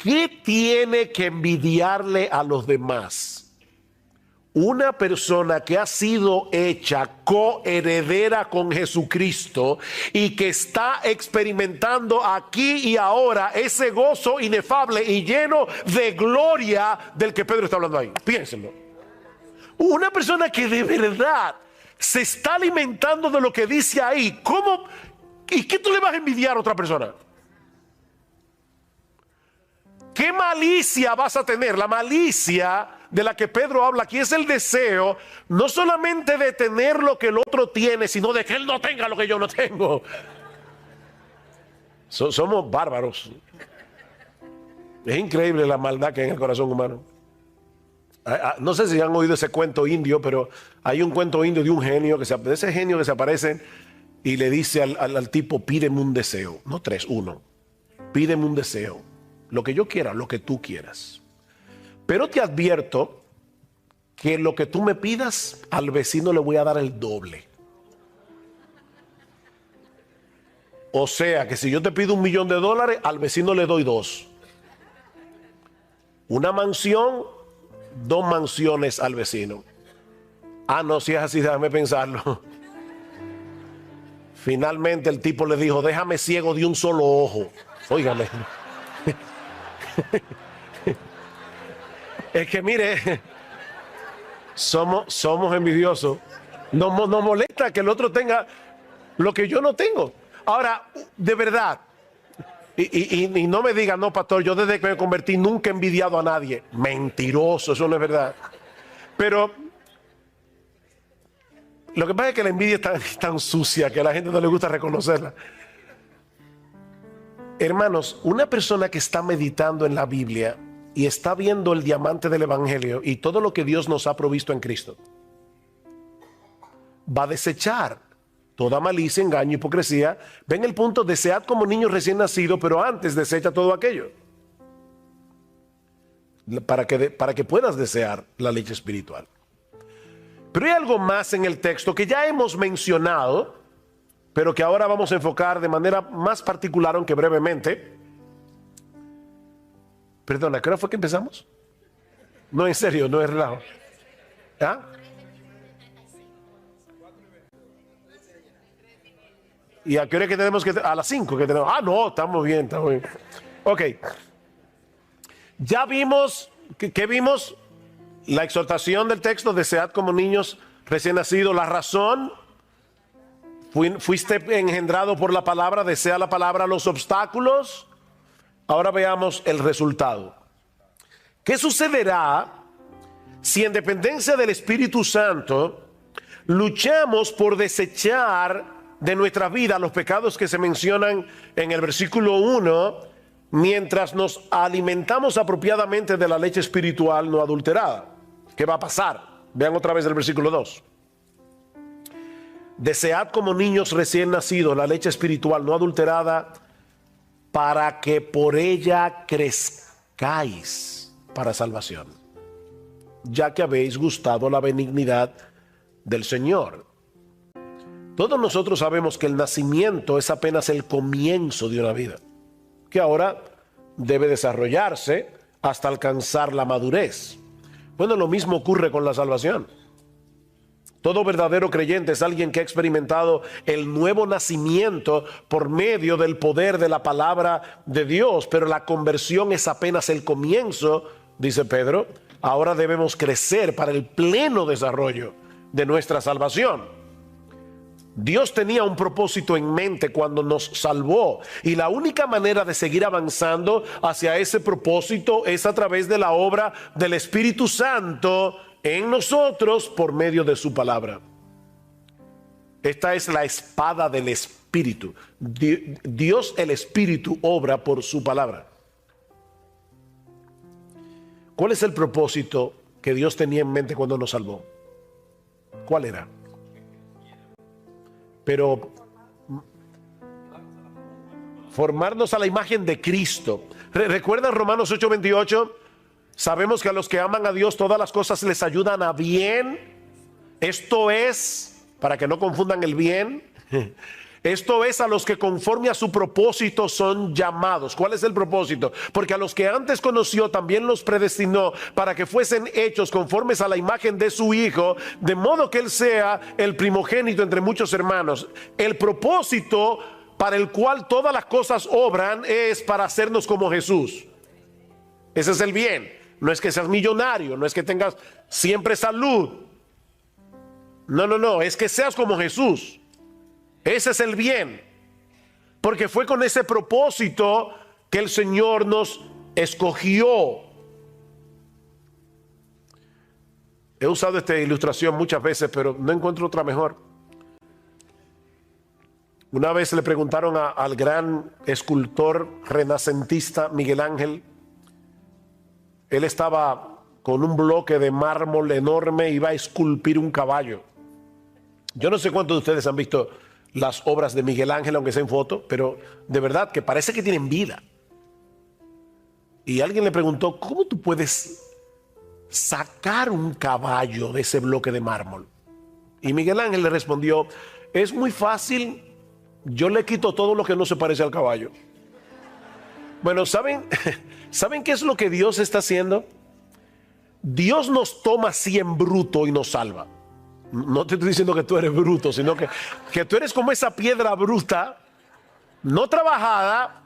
¿Qué tiene que envidiarle a los demás una persona que ha sido hecha coheredera con Jesucristo y que está experimentando aquí y ahora ese gozo inefable y lleno de gloria del que Pedro está hablando ahí? Piénsenlo. Una persona que de verdad se está alimentando de lo que dice ahí. ¿Cómo? ¿Y qué tú le vas a envidiar a otra persona? ¿Qué malicia vas a tener? La malicia de la que Pedro habla aquí es el deseo no solamente de tener lo que el otro tiene, sino de que él no tenga lo que yo no tengo. Somos bárbaros. Es increíble la maldad que hay en el corazón humano. No sé si han oído ese cuento indio, pero hay un cuento indio de un genio, de ese genio que se aparece y le dice al tipo: pídeme un deseo. No tres, uno. Pídeme un deseo. Lo que yo quiera, lo que tú quieras. Pero te advierto que lo que tú me pidas, al vecino le voy a dar el doble. O sea, que si yo te pido $1.000.000, al vecino le doy 2. Una mansión, 2 mansiones al vecino. No, si es así, déjame pensarlo. Finalmente el tipo le dijo: déjame ciego de un solo ojo. Óigame. Es que mire, somos envidiosos. Nos molesta que el otro tenga lo que yo no tengo. Ahora, de verdad, y no me digan: no, pastor, yo desde que me convertí nunca he envidiado a nadie. Mentiroso, eso no es verdad. Pero lo que pasa es que la envidia es tan sucia que a la gente no le gusta reconocerla. Hermanos, una persona que está meditando en la Biblia y está viendo el diamante del Evangelio y todo lo que Dios nos ha provisto en Cristo, va a desechar toda malicia, engaño, hipocresía. Ven el punto: desead como niños recién nacidos, pero antes desecha todo aquello. Para que puedas desear la leche espiritual. Pero hay algo más en el texto que ya hemos mencionado, pero que ahora vamos a enfocar de manera más particular, aunque brevemente. Perdona, ¿a qué hora fue que empezamos? No, en serio, no es relajo. ¿Y a qué hora que tenemos que? A las 5 que tenemos. Ah, no, estamos bien, estamos bien. Ok. Ya vimos, ¿qué vimos? La exhortación del texto, desead como niños recién nacidos. La razón, fuiste engendrado por la palabra, desea la palabra. Los obstáculos. Ahora veamos el resultado. ¿Qué sucederá si en dependencia del Espíritu Santo luchamos por desechar de nuestra vida los pecados que se mencionan en el versículo 1, mientras nos alimentamos apropiadamente de la leche espiritual no adulterada? ¿Qué va a pasar? Vean otra vez el versículo 2. Desead como niños recién nacidos la leche espiritual no adulterada, para que por ella crezcáis para salvación, ya que habéis gustado la benignidad del Señor. Todos nosotros sabemos que el nacimiento es apenas el comienzo de una vida, que ahora debe desarrollarse hasta alcanzar la madurez. Bueno, lo mismo ocurre con la salvación. Todo verdadero creyente es alguien que ha experimentado el nuevo nacimiento por medio del poder de la palabra de Dios, pero la conversión es apenas el comienzo, dice Pedro. Ahora debemos crecer para el pleno desarrollo de nuestra salvación. Dios tenía un propósito en mente cuando nos salvó, y la única manera de seguir avanzando hacia ese propósito es a través de la obra del Espíritu Santo en nosotros por medio de su palabra. Esta es la espada del Espíritu. Dios, el Espíritu, obra por su palabra. ¿Cuál es el propósito que Dios tenía en mente cuando nos salvó? ¿Cuál era? Pero formarnos a la imagen de Cristo. ¿Recuerdan Romanos 8:28? Sabemos que a los que aman a Dios todas las cosas les ayudan a bien. Esto es, para que no confundan el bien, esto es a los que conforme a su propósito son llamados. ¿Cuál es el propósito? Porque a los que antes conoció también los predestinó para que fuesen hechos conformes a la imagen de su Hijo, de modo que Él sea el primogénito entre muchos hermanos. El propósito para el cual todas las cosas obran es para hacernos como Jesús. Ese es el bien. No es que seas millonario, no es que tengas siempre salud. No, es que seas como Jesús. Ese es el bien. Porque fue con ese propósito que el Señor nos escogió. He usado esta ilustración muchas veces, pero no encuentro otra mejor. Una vez le preguntaron al gran escultor renacentista Miguel Ángel. Él estaba con un bloque de mármol enorme y iba a esculpir un caballo. Yo no sé cuántos de ustedes han visto las obras de Miguel Ángel, aunque sea en foto, pero de verdad que parece que tienen vida. Y alguien le preguntó, ¿cómo tú puedes sacar un caballo de ese bloque de mármol? Y Miguel Ángel le respondió, es muy fácil, yo le quito todo lo que no se parece al caballo. Bueno, ¿saben qué es lo que Dios está haciendo? Dios nos toma así en bruto y nos salva. No te estoy diciendo que tú eres bruto, sino que tú eres como esa piedra bruta, no trabajada,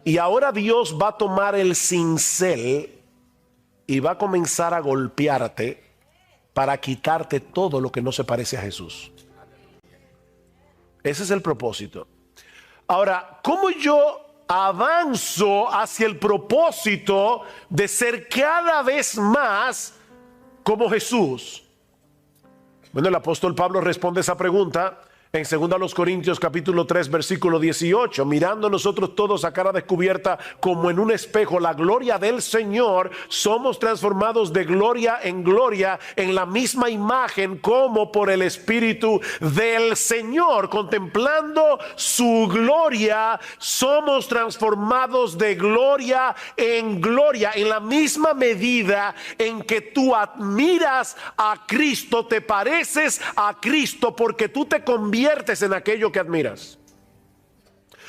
y ahora Dios va a tomar el cincel y va a comenzar a golpearte para quitarte todo lo que no se parece a Jesús. Ese es el propósito. Ahora, ¿cómo yo avanzo hacia el propósito de ser cada vez más como Jesús? Bueno, el apóstol Pablo responde esa pregunta en 2 Corintios capítulo 3 versículo 18, mirando nosotros todos a cara descubierta como en un espejo la gloria del Señor, somos transformados de gloria en la misma imagen como por el Espíritu del Señor. Contemplando su gloria, somos transformados de gloria en la misma medida en que tú admiras a Cristo, te pareces a Cristo porque tú te conviertes en aquello que admiras.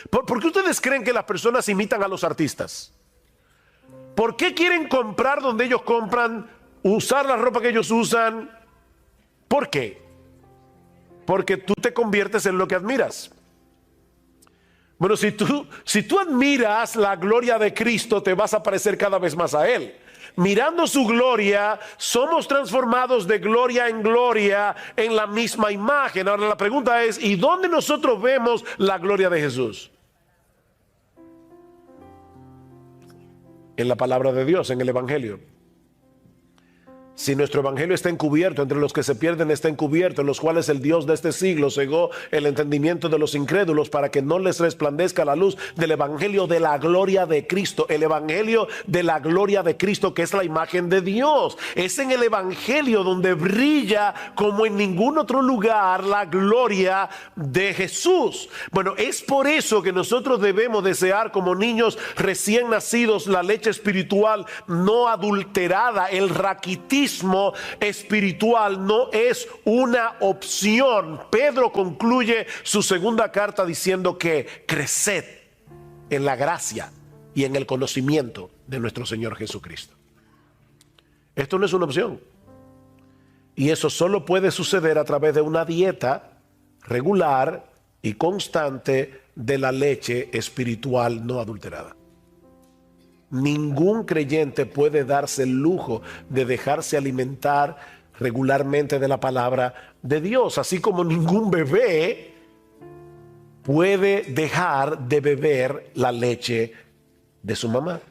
¿Por qué ustedes creen que las personas imitan a los artistas? ¿Por qué quieren comprar donde ellos compran, usar la ropa que ellos usan? ¿Por qué? Porque tú te conviertes en lo que admiras. Bueno, si tú admiras la gloria de Cristo, te vas a parecer cada vez más a Él. Mirando su gloria, somos transformados de gloria en gloria en la misma imagen. Ahora la pregunta es, ¿y dónde nosotros vemos la gloria de Jesús? En la palabra de Dios, en el Evangelio. Si nuestro evangelio está encubierto, entre los que se pierden está encubierto, en los cuales el Dios de este siglo cegó el entendimiento de los incrédulos para que no les resplandezca la luz del evangelio de la gloria de Cristo. El evangelio de la gloria de Cristo, que es la imagen de Dios. Es en el evangelio donde brilla como en ningún otro lugar la gloria de Jesús. Bueno, es por eso que nosotros debemos desear como niños recién nacidos la leche espiritual no adulterada. El raquitismo espiritual no es una opción. Pedro concluye su segunda carta diciendo que creced en la gracia y en el conocimiento de nuestro Señor Jesucristo. Esto no es una opción. Y eso solo puede suceder a través de una dieta regular y constante de la leche espiritual no adulterada. Ningún creyente puede darse el lujo de dejarse alimentar regularmente de la palabra de Dios, así como ningún bebé puede dejar de beber la leche de su mamá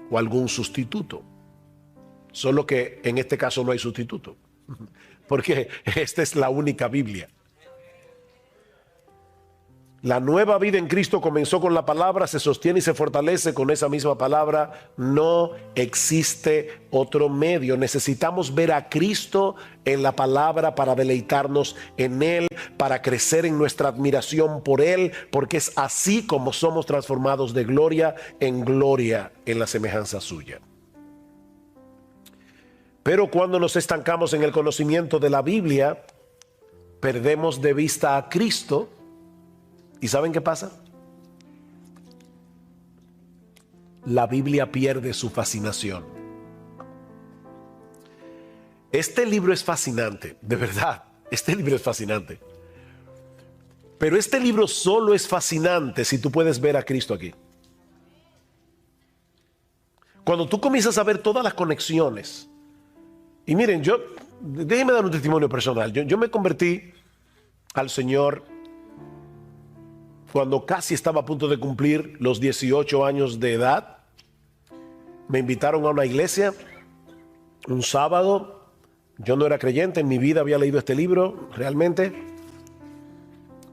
o algún sustituto. Solo que en este caso no hay sustituto, porque esta es la única Biblia. La nueva vida en Cristo comenzó con la palabra, se sostiene y se fortalece con esa misma palabra. No existe otro medio. Necesitamos ver a Cristo en la palabra para deleitarnos en Él, para crecer en nuestra admiración por Él, porque es así como somos transformados de gloria en gloria en la semejanza suya. Pero cuando nos estancamos en el conocimiento de la Biblia, perdemos de vista a Cristo. ¿Y saben qué pasa? La Biblia pierde su fascinación. Este libro es fascinante, de verdad. Este libro es fascinante. Pero este libro solo es fascinante si tú puedes ver a Cristo aquí. Cuando tú comienzas a ver todas las conexiones. Y miren, déjenme dar un testimonio personal. Yo me convertí al Señor cuando casi estaba a punto de cumplir los 18 años de edad. Me invitaron a una iglesia un sábado. Yo no era creyente, en mi vida había leído este libro realmente.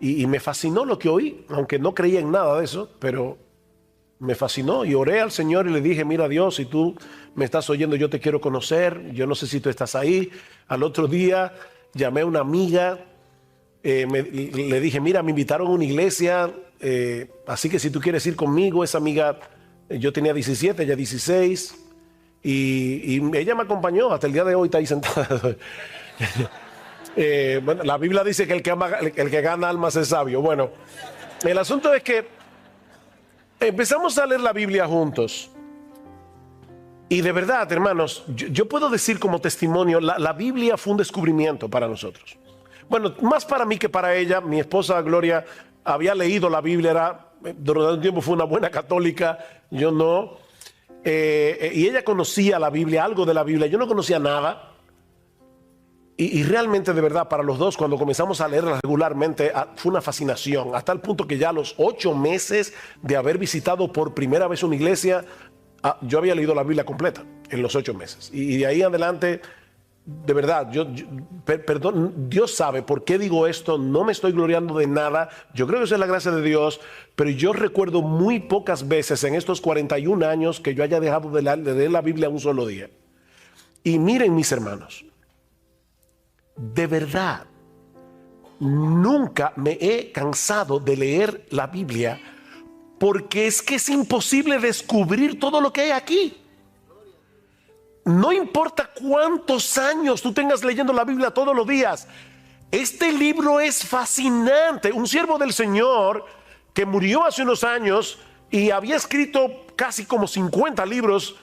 Y me fascinó lo que oí, aunque no creía en nada de eso, pero me fascinó y oré al Señor y le dije, mira Dios, si tú me estás oyendo, yo te quiero conocer, yo no sé si tú estás ahí. Al otro día llamé a una amiga, le dije, mira, me invitaron a una iglesia, así que si tú quieres ir conmigo. Esa amiga, yo tenía 17, ella 16, y ella me acompañó, hasta el día de hoy está ahí sentada. Bueno, la Biblia dice que el que gana almas es sabio. Bueno, el asunto es que empezamos a leer la Biblia juntos. Y de verdad, hermanos, yo puedo decir como testimonio, la Biblia fue un descubrimiento para nosotros. Bueno, más para mí que para ella. Mi esposa Gloria había leído la Biblia, durante un tiempo fue una buena católica, yo no. Y ella conocía la Biblia, algo de la Biblia, yo no conocía nada. Y realmente, de verdad, para los dos, cuando comenzamos a leerla regularmente, fue una fascinación, hasta el punto que ya a los 8 meses de haber visitado por primera vez una iglesia, yo había leído la Biblia completa en los 8 meses. Y de ahí adelante, de verdad, perdón, Dios sabe por qué digo esto, no me estoy gloriando de nada, yo creo que eso es la gracia de Dios, pero yo recuerdo muy pocas veces en estos 41 años que yo haya dejado de leer la Biblia un solo día. Y miren, mis hermanos, de verdad, nunca me he cansado de leer la Biblia, porque es que es imposible descubrir todo lo que hay aquí. No importa cuántos años tú tengas leyendo la Biblia todos los días, este libro es fascinante. Un siervo del Señor que murió hace unos años y había escrito casi como 50 libros,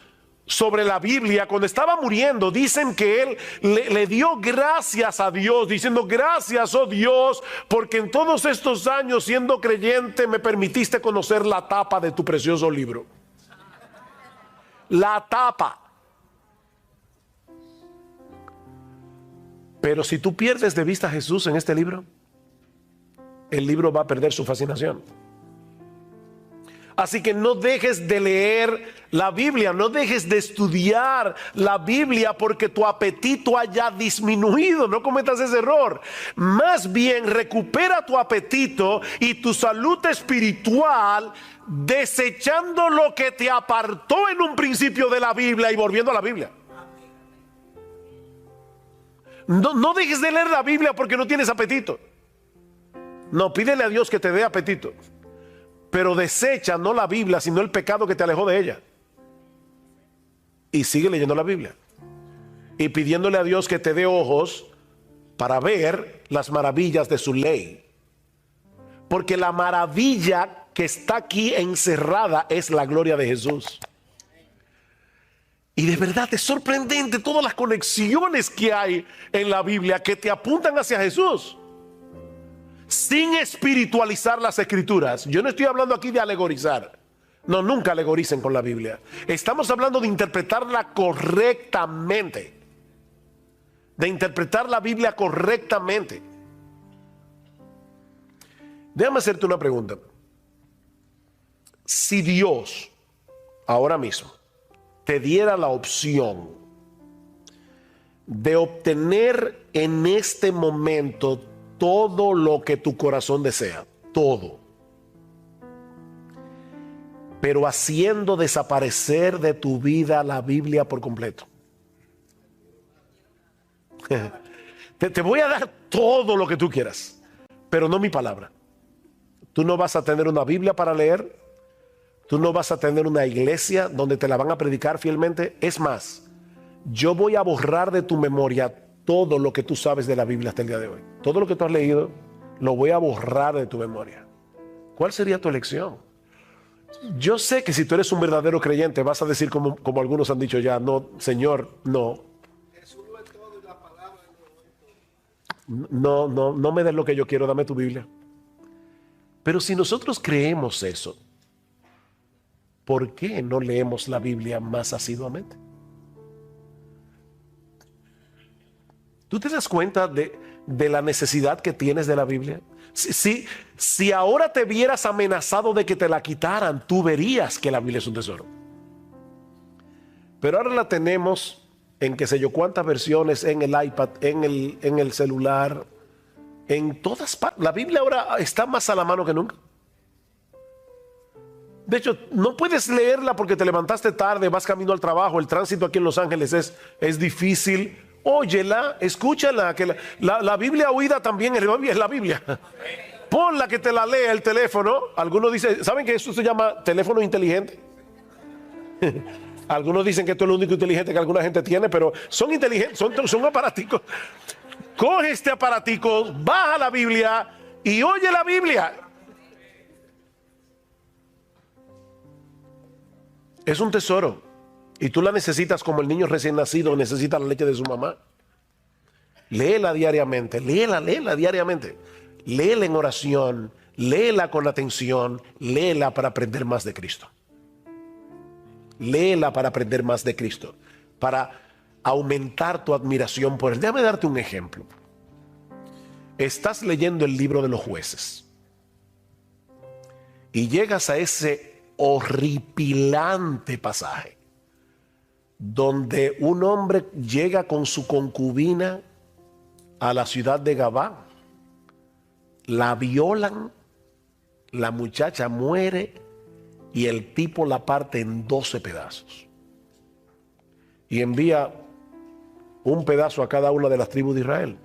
sobre la Biblia, cuando estaba muriendo, dicen que él le dio gracias a Dios, diciendo: gracias, oh Dios, porque en todos estos años siendo creyente me permitiste conocer la tapa de tu precioso libro. La tapa. Pero si tú pierdes de vista a Jesús en este libro, el libro va a perder su fascinación. Así que no dejes de leer la Biblia, no dejes de estudiar la Biblia porque tu apetito haya disminuido. No cometas ese error. Más bien recupera tu apetito y tu salud espiritual, desechando lo que te apartó en un principio de la Biblia y volviendo a la Biblia. No dejes de leer la Biblia porque no tienes apetito. No, pídele a Dios que te dé apetito. Pero desecha no la Biblia, sino el pecado que te alejó de ella. Y sigue leyendo la Biblia. Y pidiéndole a Dios que te dé ojos para ver las maravillas de su ley. Porque la maravilla que está aquí encerrada es la gloria de Jesús. Y de verdad es sorprendente todas las conexiones que hay en la Biblia que te apuntan hacia Jesús. Sin espiritualizar las escrituras. Yo no estoy hablando aquí de alegorizar. No, nunca alegoricen con la Biblia. Estamos hablando de interpretarla correctamente. De interpretar la Biblia correctamente. Déjame hacerte una pregunta. Si Dios ahora mismo te diera la opción de obtener en este momento todo lo que tu corazón desea, todo, pero haciendo desaparecer de tu vida la Biblia por completo. Te voy a dar todo lo que tú quieras, pero no mi palabra. Tú no vas a tener una Biblia para leer, tú no vas a tener una iglesia donde te la van a predicar fielmente. Es más, yo voy a borrar de tu memoria todo lo que tú sabes de la Biblia hasta el día de hoy. Todo lo que tú has leído, lo voy a borrar de tu memoria. ¿Cuál sería tu elección? Yo sé que si tú eres un verdadero creyente, vas a decir como algunos han dicho ya: no, Señor, no. No me des lo que yo quiero, dame tu Biblia. Pero si nosotros creemos eso, ¿por qué no leemos la Biblia más asiduamente? ¿Tú te das cuenta de la necesidad que tienes de la Biblia? Si ahora te vieras amenazado de que te la quitaran, tú verías que la Biblia es un tesoro. Pero ahora la tenemos en qué sé yo cuántas versiones, en el iPad, en el celular, en todas partes. La Biblia ahora está más a la mano que nunca. De hecho, no puedes leerla porque te levantaste tarde, vas camino al trabajo, el tránsito aquí en Los Ángeles es difícil. Óyela, escúchala, que la Biblia oída también es la Biblia. Ponla que te la lea el teléfono. Algunos dicen, ¿saben que eso se llama teléfono inteligente? Algunos dicen que esto es lo único inteligente que alguna gente tiene, pero son inteligentes, son aparaticos. Coge este aparatico, baja la Biblia y oye la Biblia. Es un tesoro. Y tú la necesitas como el niño recién nacido necesita la leche de su mamá. Léela diariamente, léela diariamente. Léela en oración, léela con atención, léela para aprender más de Cristo. Léela para aprender más de Cristo, para aumentar tu admiración por Él. Déjame darte un ejemplo. Estás leyendo el libro de los Jueces y llegas a ese horripilante pasaje donde un hombre llega con su concubina a la ciudad de Gabá, la violan, la muchacha muere y el tipo la parte en 12 pedazos y envía un pedazo a cada una de las tribus de Israel.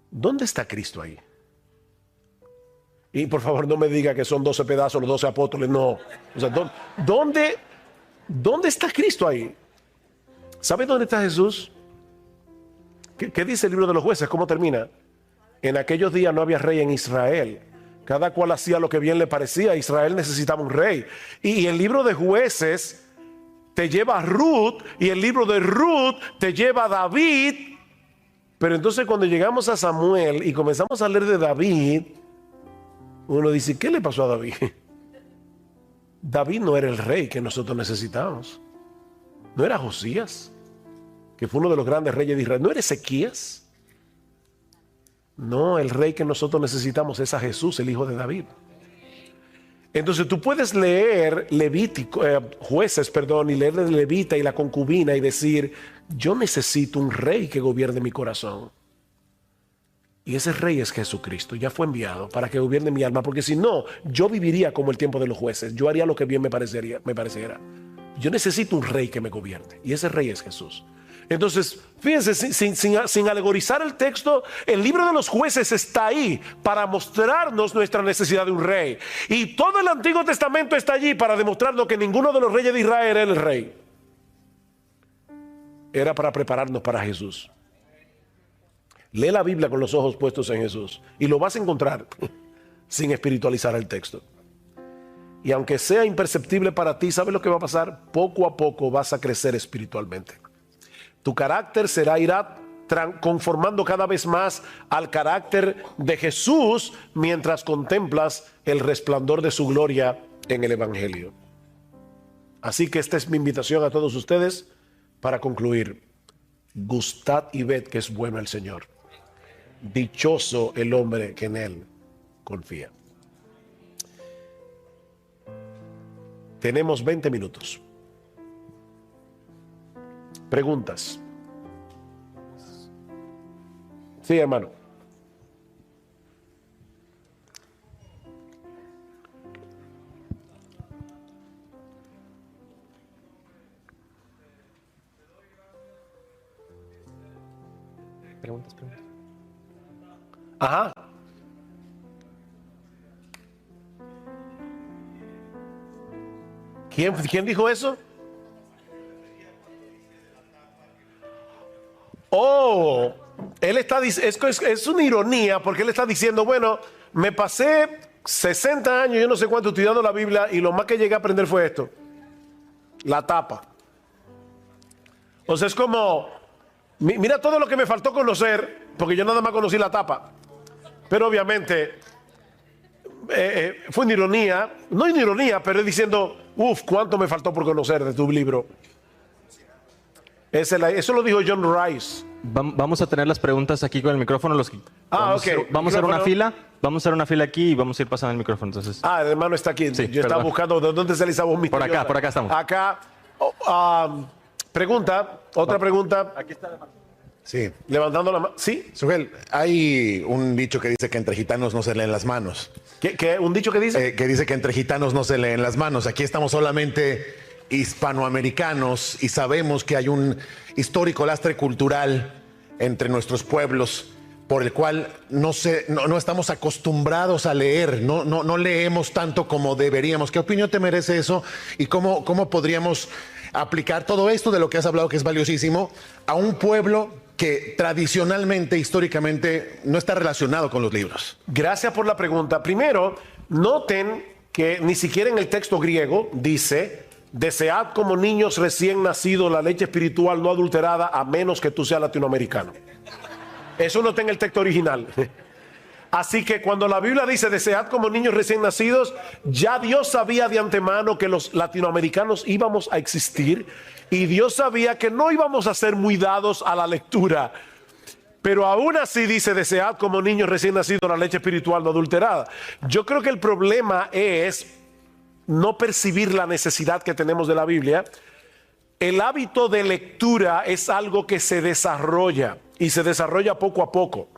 ¿Dónde está Cristo ahí? Y por favor no me diga que son 12 pedazos los 12 apóstoles, no. O sea, ¿Dónde está Cristo ahí? ¿Sabe dónde está Jesús? ¿Qué dice el libro de los Jueces? ¿Cómo termina? En aquellos días no había rey en Israel. Cada cual hacía lo que bien le parecía. Israel necesitaba un rey. Y el libro de Jueces te lleva a Ruth, y el libro de Ruth te lleva a David. Pero entonces cuando llegamos a Samuel y comenzamos a leer de David, uno dice, ¿qué le pasó a David? David no era el rey que nosotros necesitábamos. No era Josías, que fue uno de los grandes reyes de Israel. No era Ezequías. No, el rey que nosotros necesitamos es a Jesús, el hijo de David. Entonces tú puedes leer Jueces, y leer de Levita y la concubina y decir, yo necesito un rey que gobierne mi corazón. Y ese rey es Jesucristo, ya fue enviado para que gobierne mi alma, porque si no, yo viviría como el tiempo de los jueces, yo haría lo que bien me pareciera. Yo necesito un rey que me gobierne, y ese rey es Jesús. Entonces, fíjense, sin alegorizar el texto, el libro de los Jueces está ahí para mostrarnos nuestra necesidad de un rey. Y todo el Antiguo Testamento está allí para demostrarnos que ninguno de los reyes de Israel era el rey. Era para prepararnos para Jesús. Lee la Biblia con los ojos puestos en Jesús y lo vas a encontrar sin espiritualizar el texto. Y aunque sea imperceptible para ti, ¿sabes lo que va a pasar? Poco a poco vas a crecer espiritualmente. Tu carácter irá conformando cada vez más al carácter de Jesús mientras contemplas el resplandor de su gloria en el Evangelio. Así que esta es mi invitación a todos ustedes para concluir. Gustad y ved que es bueno el Señor. Dichoso el hombre que en Él confía. Tenemos 20 minutos. Preguntas. Sí, hermano. Preguntas. Ajá. ¿Quién dijo eso? Oh, él está diciendo, es una ironía porque él está diciendo, bueno, me pasé 60 años, yo no sé cuánto estudiando la Biblia y lo más que llegué a aprender fue esto, la tapa. O sea, es como, mira todo lo que me faltó conocer porque yo nada más conocí la tapa. Pero obviamente fue una ironía, no una ironía, pero es diciendo, cuánto me faltó por conocer de tu libro. Eso lo dijo John Rice. Vamos a tener las preguntas aquí con el micrófono. Vamos a hacer una fila. Vamos a hacer una fila aquí y vamos a ir pasando el micrófono. Entonces. El hermano está aquí. Sí, yo estaba buscando de dónde sale esa voz misteriosa. Por acá estamos. Acá. Otra pregunta. Aquí está el hermano. Sí. Levantando la mano. Sí. Sugel, hay un dicho que dice que entre gitanos no se leen las manos. ¿Qué? ¿Un dicho que dice? Que dice que entre gitanos no se leen las manos. Aquí estamos solamente hispanoamericanos y sabemos que hay un histórico lastre cultural entre nuestros pueblos por el cual no estamos acostumbrados a leer, no leemos tanto como deberíamos. ¿Qué opinión te merece eso? ¿Y cómo podríamos aplicar todo esto de lo que has hablado, que es valiosísimo, a un pueblo que tradicionalmente, históricamente, no está relacionado con los libros? Gracias por la pregunta. Primero, noten que ni siquiera en el texto griego dice: desead como niños recién nacidos la leche espiritual no adulterada, a menos que tú seas latinoamericano. Eso no está en el texto original. Así que cuando la Biblia dice desead como niños recién nacidos, ya Dios sabía de antemano que los latinoamericanos íbamos a existir y Dios sabía que no íbamos a ser muy dados a la lectura. Pero aún así dice desead como niños recién nacidos la leche espiritual no adulterada. Yo creo que el problema es no percibir la necesidad que tenemos de la Biblia. El hábito de lectura es algo que se desarrolla y se desarrolla poco a poco.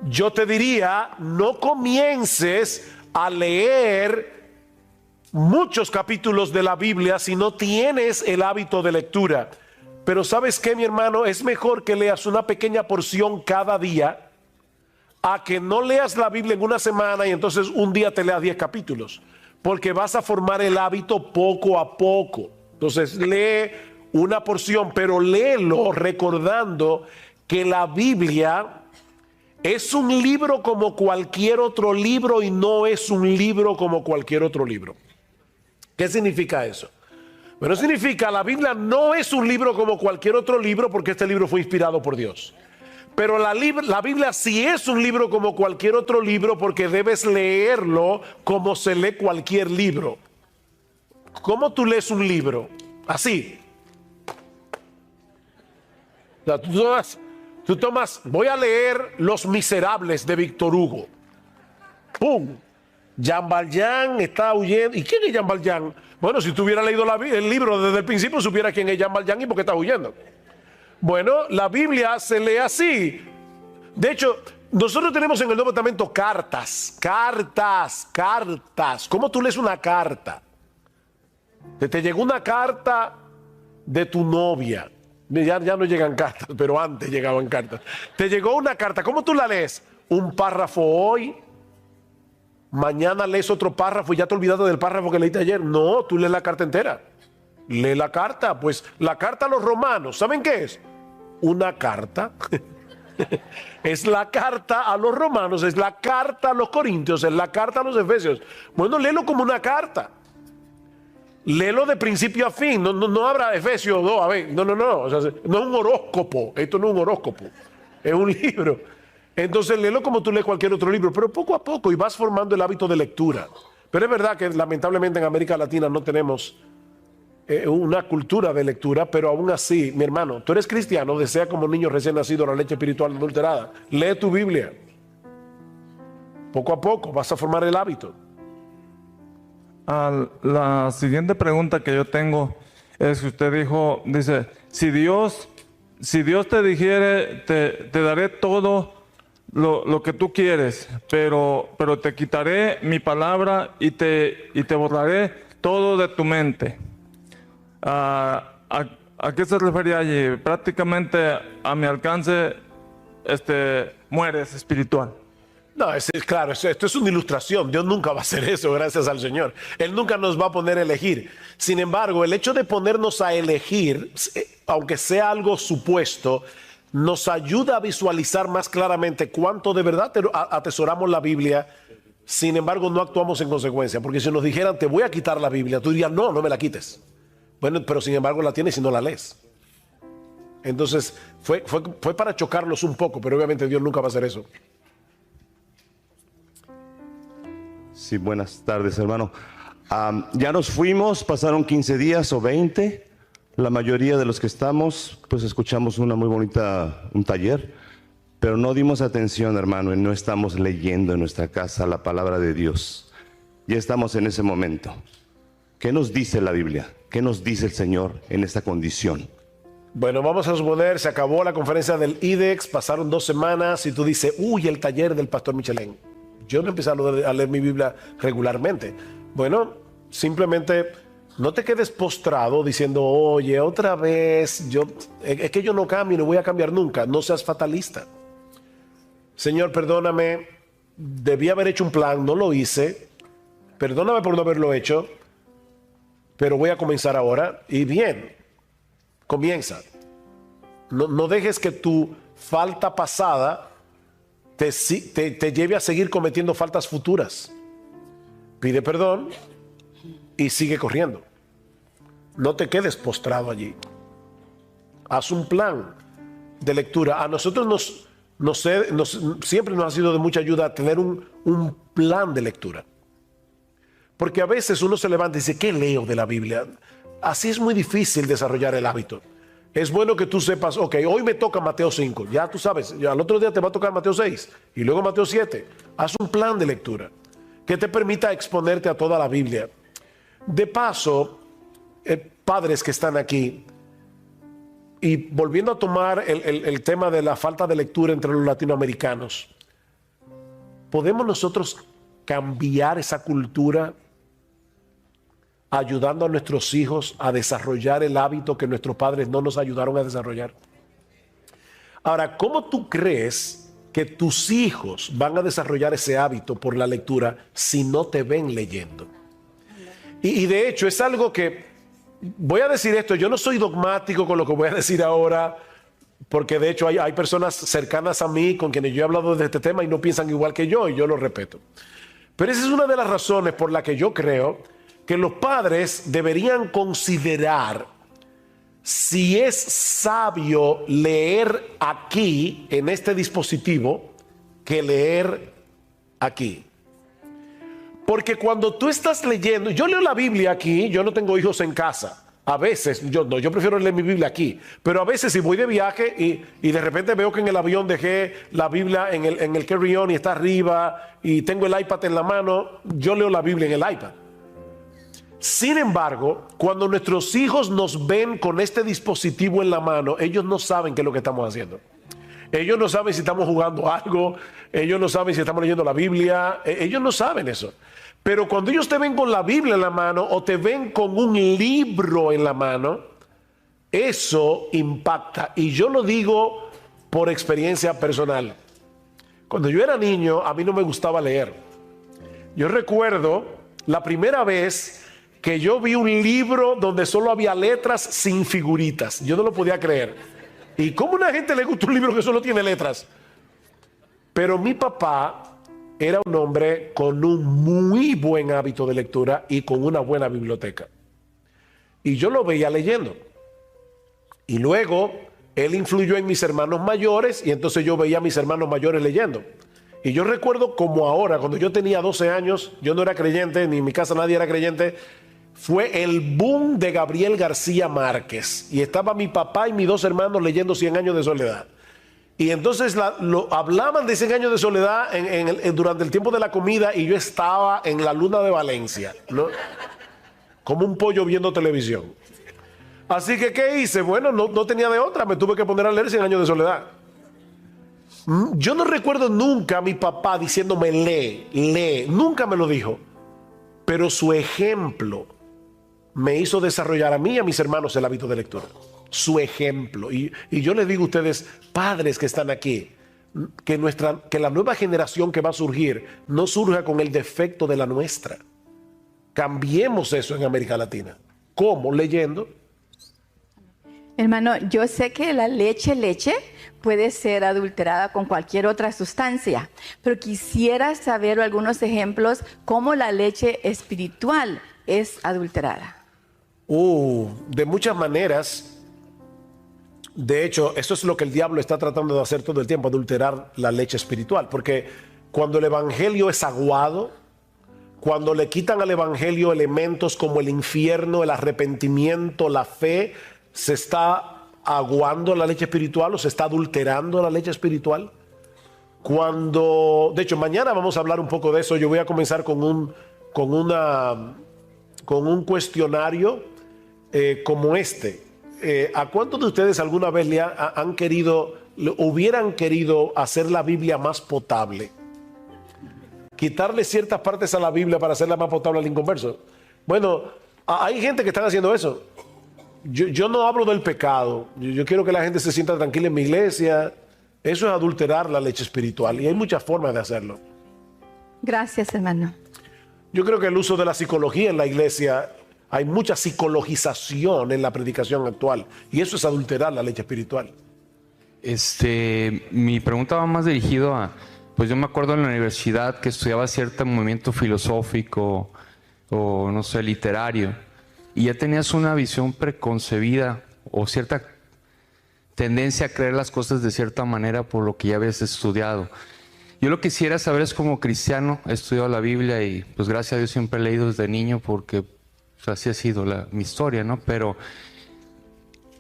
Yo te diría, no comiences a leer muchos capítulos de la Biblia si no tienes el hábito de lectura. Pero ¿sabes qué, mi hermano? Es mejor que leas una pequeña porción cada día a que no leas la Biblia en una semana y entonces un día te leas 10 capítulos. Porque vas a formar el hábito poco a poco. Entonces lee una porción, pero léelo recordando que la Biblia es un libro como cualquier otro libro y no es un libro como cualquier otro libro. ¿Qué significa eso? Bueno, significa la Biblia no es un libro como cualquier otro libro porque este libro fue inspirado por Dios. Pero la Biblia sí es un libro como cualquier otro libro porque debes leerlo como se lee cualquier libro. ¿Cómo tú lees un libro? Así. O sea, tú tomas, voy a leer Los Miserables de Víctor Hugo. ¡Pum! Jean Valjean está huyendo. ¿Y quién es Jean Valjean? Bueno, si tú hubieras leído el libro desde el principio, supiera quién es Jean Valjean y por qué está huyendo. Bueno, la Biblia se lee así. De hecho, nosotros tenemos en el Nuevo Testamento cartas. ¿Cómo tú lees una carta? Te llegó una carta de tu novia. Ya no llegan cartas, pero antes llegaban cartas. Te llegó una carta. ¿Cómo tú la lees? Un párrafo hoy. Mañana lees otro párrafo y ya te olvidaste del párrafo que leíste ayer. No, tú lees la carta entera. Lee la carta. Pues la carta a los romanos, ¿saben qué es? Una carta. Es la carta a los romanos, es la carta a los corintios, es la carta a los efesios. Bueno, léelo como una carta. Léelo de principio a fin. No habrá Efesios 2, a ver. No. O sea, no es un horóscopo. Esto no es un horóscopo. Es un libro. Entonces léelo como tú lees cualquier otro libro, pero poco a poco y vas formando el hábito de lectura. Pero es verdad que lamentablemente en América Latina no tenemos una cultura de lectura, pero aún así, mi hermano, tú eres cristiano, desea como niño recién nacido la leche espiritual adulterada. Lee tu Biblia. Poco a poco vas a formar el hábito. La siguiente pregunta que yo tengo es que usted dice, si Dios te dijere, te daré todo lo que tú quieres, pero te quitaré mi palabra y te borraré todo de tu mente. ¿A qué se refería allí? Prácticamente a mi alcance mueres espiritual. No, claro, esto es una ilustración. Dios nunca va a hacer eso, gracias al Señor. Él nunca nos va a poner a elegir. Sin embargo, el hecho de ponernos a elegir, aunque sea algo supuesto, nos ayuda a visualizar más claramente cuánto de verdad atesoramos la Biblia. Sin embargo, no actuamos en consecuencia. Porque si nos dijeran, te voy a quitar la Biblia, tú dirías, no me la quites. Bueno, pero sin embargo la tienes y no la lees. Entonces, fue para chocarlos un poco, pero obviamente Dios nunca va a hacer eso. Sí, buenas tardes, hermano. Ya nos fuimos, pasaron 15 días o 20. La mayoría de los que estamos, pues escuchamos un taller, pero no dimos atención, hermano, y no estamos leyendo en nuestra casa la palabra de Dios. Ya estamos en ese momento. ¿Qué nos dice la Biblia? ¿Qué nos dice el Señor en esta condición? Bueno, vamos a suponer, se acabó la conferencia del IDEX, pasaron 2 semanas y tú dices, el taller del pastor Michelén. Yo no empecé a leer mi Biblia regularmente. Bueno, simplemente no te quedes postrado diciendo, oye, otra vez, es que yo no cambio y no voy a cambiar nunca. No seas fatalista. Señor, perdóname, debí haber hecho un plan, no lo hice. Perdóname por no haberlo hecho, pero voy a comenzar ahora. Y bien, comienza. No dejes que tu falta pasada te lleve a seguir cometiendo faltas futuras. Pide perdón y sigue corriendo. No te quedes postrado allí. Haz un plan de lectura. A nosotros siempre nos ha sido de mucha ayuda tener un plan de lectura. Porque a veces uno se levanta y dice, ¿qué leo de la Biblia? Así es muy difícil desarrollar el hábito. Es bueno que tú sepas, ok, hoy me toca Mateo 5, ya tú sabes, ya al otro día te va a tocar Mateo 6 y luego Mateo 7. Haz un plan de lectura que te permita exponerte a toda la Biblia. De paso, padres que están aquí, y volviendo a tomar el tema de la falta de lectura entre los latinoamericanos, ¿podemos nosotros cambiar esa cultura ayudando a nuestros hijos a desarrollar el hábito que nuestros padres no nos ayudaron a desarrollar? Ahora, ¿cómo tú crees que tus hijos van a desarrollar ese hábito por la lectura si no te ven leyendo? Y de hecho es algo que, voy a decir esto, yo no soy dogmático con lo que voy a decir ahora, porque de hecho hay personas cercanas a mí con quienes yo he hablado de este tema y no piensan igual que yo, y yo lo respeto. Pero esa es una de las razones por la que yo creo que los padres deberían considerar si es sabio leer aquí, en este dispositivo, que leer aquí. Porque cuando tú estás leyendo, yo leo la Biblia aquí, yo no tengo hijos en casa. A veces, yo prefiero leer mi Biblia aquí, pero a veces si voy de viaje y de repente veo que en el avión dejé la Biblia en el carry-on y está arriba y tengo el iPad en la mano, yo leo la Biblia en el iPad. Sin embargo, cuando nuestros hijos nos ven con este dispositivo en la mano, ellos no saben qué es lo que estamos haciendo. Ellos no saben si estamos jugando algo, ellos no saben si estamos leyendo la Biblia, ellos no saben eso. Pero cuando ellos te ven con la Biblia en la mano o te ven con un libro en la mano, eso impacta. Y yo lo digo por experiencia personal. Cuando yo era niño, a mí no me gustaba leer. Yo recuerdo la primera vez que yo vi un libro donde solo había letras sin figuritas. Yo no lo podía creer. ¿Y cómo a una gente le gusta un libro que solo tiene letras? Pero mi papá era un hombre con un muy buen hábito de lectura y con una buena biblioteca. Y yo lo veía leyendo. Y luego él influyó en mis hermanos mayores y entonces yo veía a mis hermanos mayores leyendo. Y yo recuerdo como ahora, cuando yo tenía 12 años, yo no era creyente, ni en mi casa nadie era creyente, fue el boom de Gabriel García Márquez. Y estaba mi papá y mis dos hermanos leyendo 100 años de soledad. Y entonces hablaban de 100 años de soledad durante el tiempo de la comida y yo estaba en la luna de Valencia, ¿no? Como un pollo viendo televisión. Así que, ¿qué hice? Bueno, no tenía de otra, me tuve que poner a leer 100 años de soledad. Yo no recuerdo nunca a mi papá diciéndome lee, nunca me lo dijo. Pero su ejemplo me hizo desarrollar a mí y a mis hermanos el hábito de lectura. Su ejemplo. Y yo les digo a ustedes, padres que están aquí, que la nueva generación que va a surgir no surja con el defecto de la nuestra. Cambiemos eso en América Latina. ¿Cómo? Leyendo. Hermano, yo sé que la leche puede ser adulterada con cualquier otra sustancia, pero quisiera saber algunos ejemplos cómo la leche espiritual es adulterada. De muchas maneras. De hecho, eso es lo que el diablo está tratando de hacer todo el tiempo, adulterar la leche espiritual. Porque cuando el evangelio es aguado, cuando le quitan al evangelio elementos como el infierno, el arrepentimiento, la fe, se está aguando la leche espiritual o se está adulterando la leche espiritual. De hecho, mañana vamos a hablar un poco de eso. Yo voy a comenzar con un cuestionario como este. ¿A cuántos de ustedes alguna vez hubieran querido hacer la Biblia más potable? Quitarle ciertas partes a la Biblia para hacerla más potable al inconverso. Bueno, hay gente que está haciendo eso. Yo no hablo del pecado. Yo quiero que la gente se sienta tranquila en mi iglesia. Eso es adulterar la leche espiritual y hay muchas formas de hacerlo. Gracias, hermano. Yo creo que el uso de la psicología en la iglesia, hay mucha psicologización en la predicación actual y eso es adulterar la leche espiritual. Mi pregunta va más dirigido a, pues yo me acuerdo en la universidad que estudiaba cierto movimiento filosófico o no sé, literario, y ya tenías una visión preconcebida o cierta tendencia a creer las cosas de cierta manera por lo que ya habías estudiado. Yo lo que quisiera saber es, como cristiano, he estudiado la Biblia y pues gracias a Dios siempre he leído desde niño porque pues, así ha sido mi historia, ¿no? Pero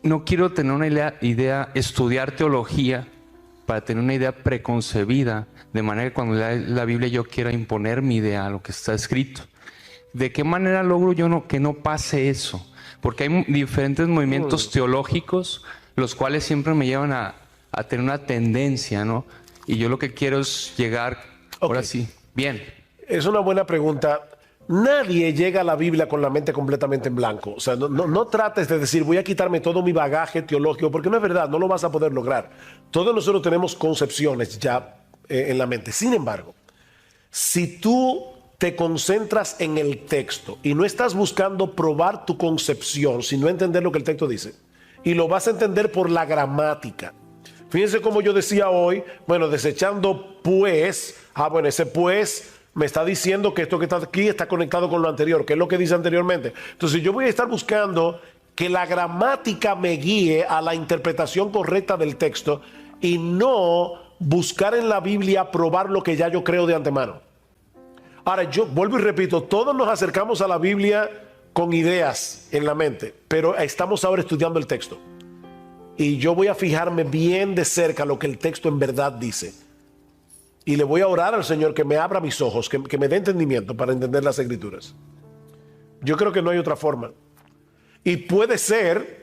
no quiero tener una idea, estudiar teología para tener una idea preconcebida, de manera que cuando lea la Biblia yo quiera imponer mi idea a lo que está escrito. ¿De qué manera logro yo que no pase eso? Porque hay diferentes movimientos teológicos, los cuales siempre me llevan a tener una tendencia, ¿no? Y yo lo que quiero es llegar, ahora sí, bien. Es una buena pregunta. Nadie llega a la Biblia con la mente completamente en blanco. O sea, no trates de decir, voy a quitarme todo mi bagaje teológico, porque no es verdad, no lo vas a poder lograr. Todos nosotros tenemos concepciones ya en la mente. Sin embargo, si tú te concentras en el texto y no estás buscando probar tu concepción, sino entender lo que el texto dice, y lo vas a entender por la gramática. Fíjense como yo decía hoy, bueno, desechando pues, bueno, ese pues me está diciendo que esto que está aquí está conectado con lo anterior, que es lo que dice anteriormente. Entonces yo voy a estar buscando que la gramática me guíe a la interpretación correcta del texto y no buscar en la Biblia probar lo que ya yo creo de antemano. Ahora, yo vuelvo y repito, todos nos acercamos a la Biblia con ideas en la mente, pero estamos ahora estudiando el texto. Y yo voy a fijarme bien de cerca lo que el texto en verdad dice. Y le voy a orar al Señor que me abra mis ojos, que me dé entendimiento para entender las Escrituras. Yo creo que no hay otra forma. Y puede ser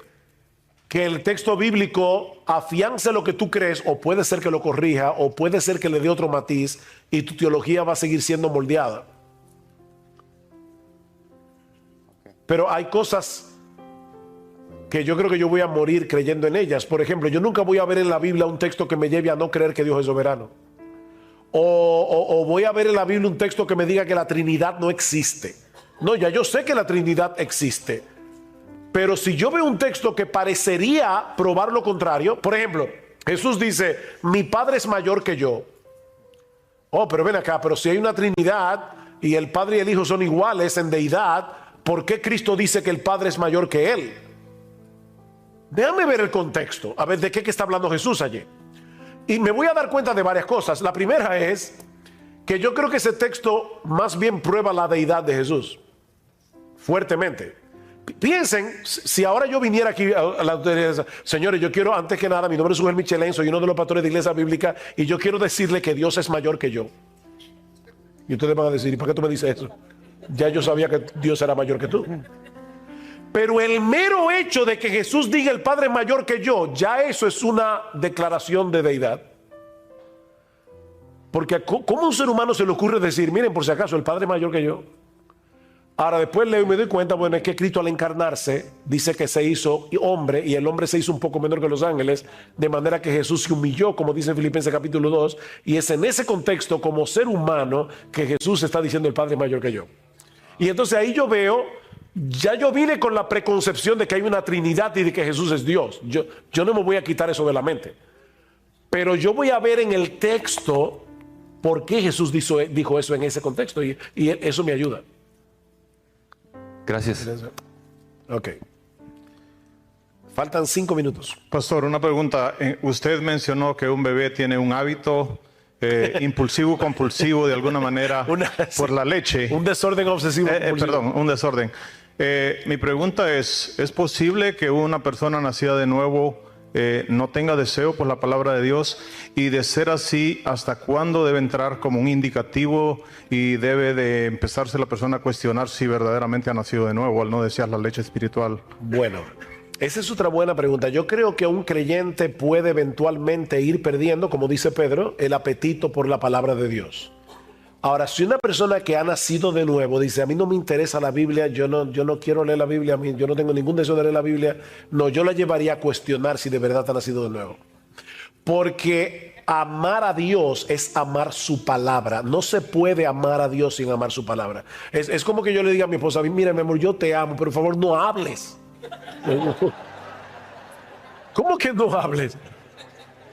que el texto bíblico afiance lo que tú crees, o puede ser que lo corrija, o puede ser que le dé otro matiz y tu teología va a seguir siendo moldeada. Pero hay cosas que yo creo que yo voy a morir creyendo en ellas. Por ejemplo, yo nunca voy a ver en la Biblia un texto que me lleve a no creer que Dios es soberano. O voy a ver en la Biblia un texto que me diga que la Trinidad no existe. No, ya yo sé que la Trinidad existe. Pero si yo veo un texto que parecería probar lo contrario, por ejemplo, Jesús dice, mi Padre es mayor que yo. Oh, pero ven acá, pero si hay una Trinidad y el Padre y el Hijo son iguales en deidad, ¿por qué Cristo dice que el Padre es mayor que Él? Déjame ver el contexto, a ver de qué está hablando Jesús allí. Y me voy a dar cuenta de varias cosas. La primera es que yo creo que ese texto más bien prueba la deidad de Jesús, fuertemente. Piensen, si ahora yo viniera aquí a la autoridad, señores, yo quiero, antes que nada, mi nombre es Ugel Michelén, soy uno de los pastores de Iglesia Bíblica y yo quiero decirle que Dios es mayor que yo. Y ustedes van a decir, ¿y por qué tú me dices eso? Ya yo sabía que Dios era mayor que tú. Pero el mero hecho de que Jesús diga el Padre es mayor que yo, ya eso es una declaración de deidad. Porque ¿cómo a un ser humano se le ocurre decir, miren, por si acaso, el Padre es mayor que yo? Ahora después leo y me doy cuenta, bueno, es que Cristo al encarnarse dice que se hizo hombre y el hombre se hizo un poco menor que los ángeles, de manera que Jesús se humilló, como dice en Filipenses capítulo 2, y es en ese contexto como ser humano que Jesús está diciendo el Padre es mayor que yo. Y entonces ahí yo veo, ya yo vine con la preconcepción de que hay una Trinidad y de que Jesús es Dios. Yo no me voy a quitar eso de la mente. Pero yo voy a ver en el texto por qué Jesús dijo eso en ese contexto y eso me ayuda. Gracias. Ok. Faltan 5 minutos. Pastor, una pregunta. Usted mencionó que un bebé tiene un hábito impulsivo, compulsivo, de alguna manera, por la leche. Un desorden obsesivo. Perdón, un desorden. Mi pregunta ¿es posible que una persona nacida de nuevo no tenga deseo por la palabra de Dios? Y de ser así, ¿hasta cuándo debe entrar como un indicativo y debe de empezarse la persona a cuestionar si verdaderamente ha nacido de nuevo al no desear la leche espiritual? Bueno, esa es otra buena pregunta. Yo creo que un creyente puede eventualmente ir perdiendo, como dice Pedro, el apetito por la palabra de Dios. Ahora, si una persona que ha nacido de nuevo dice, a mí no me interesa la Biblia, yo no quiero leer la Biblia, yo no tengo ningún deseo de leer la Biblia, no, yo la llevaría a cuestionar si de verdad ha nacido de nuevo. Porque amar a Dios es amar su palabra. No se puede amar a Dios sin amar su palabra. Es como que yo le diga a mi esposa, mira, mi amor, yo te amo, pero por favor no hables. ¿Cómo que no hables?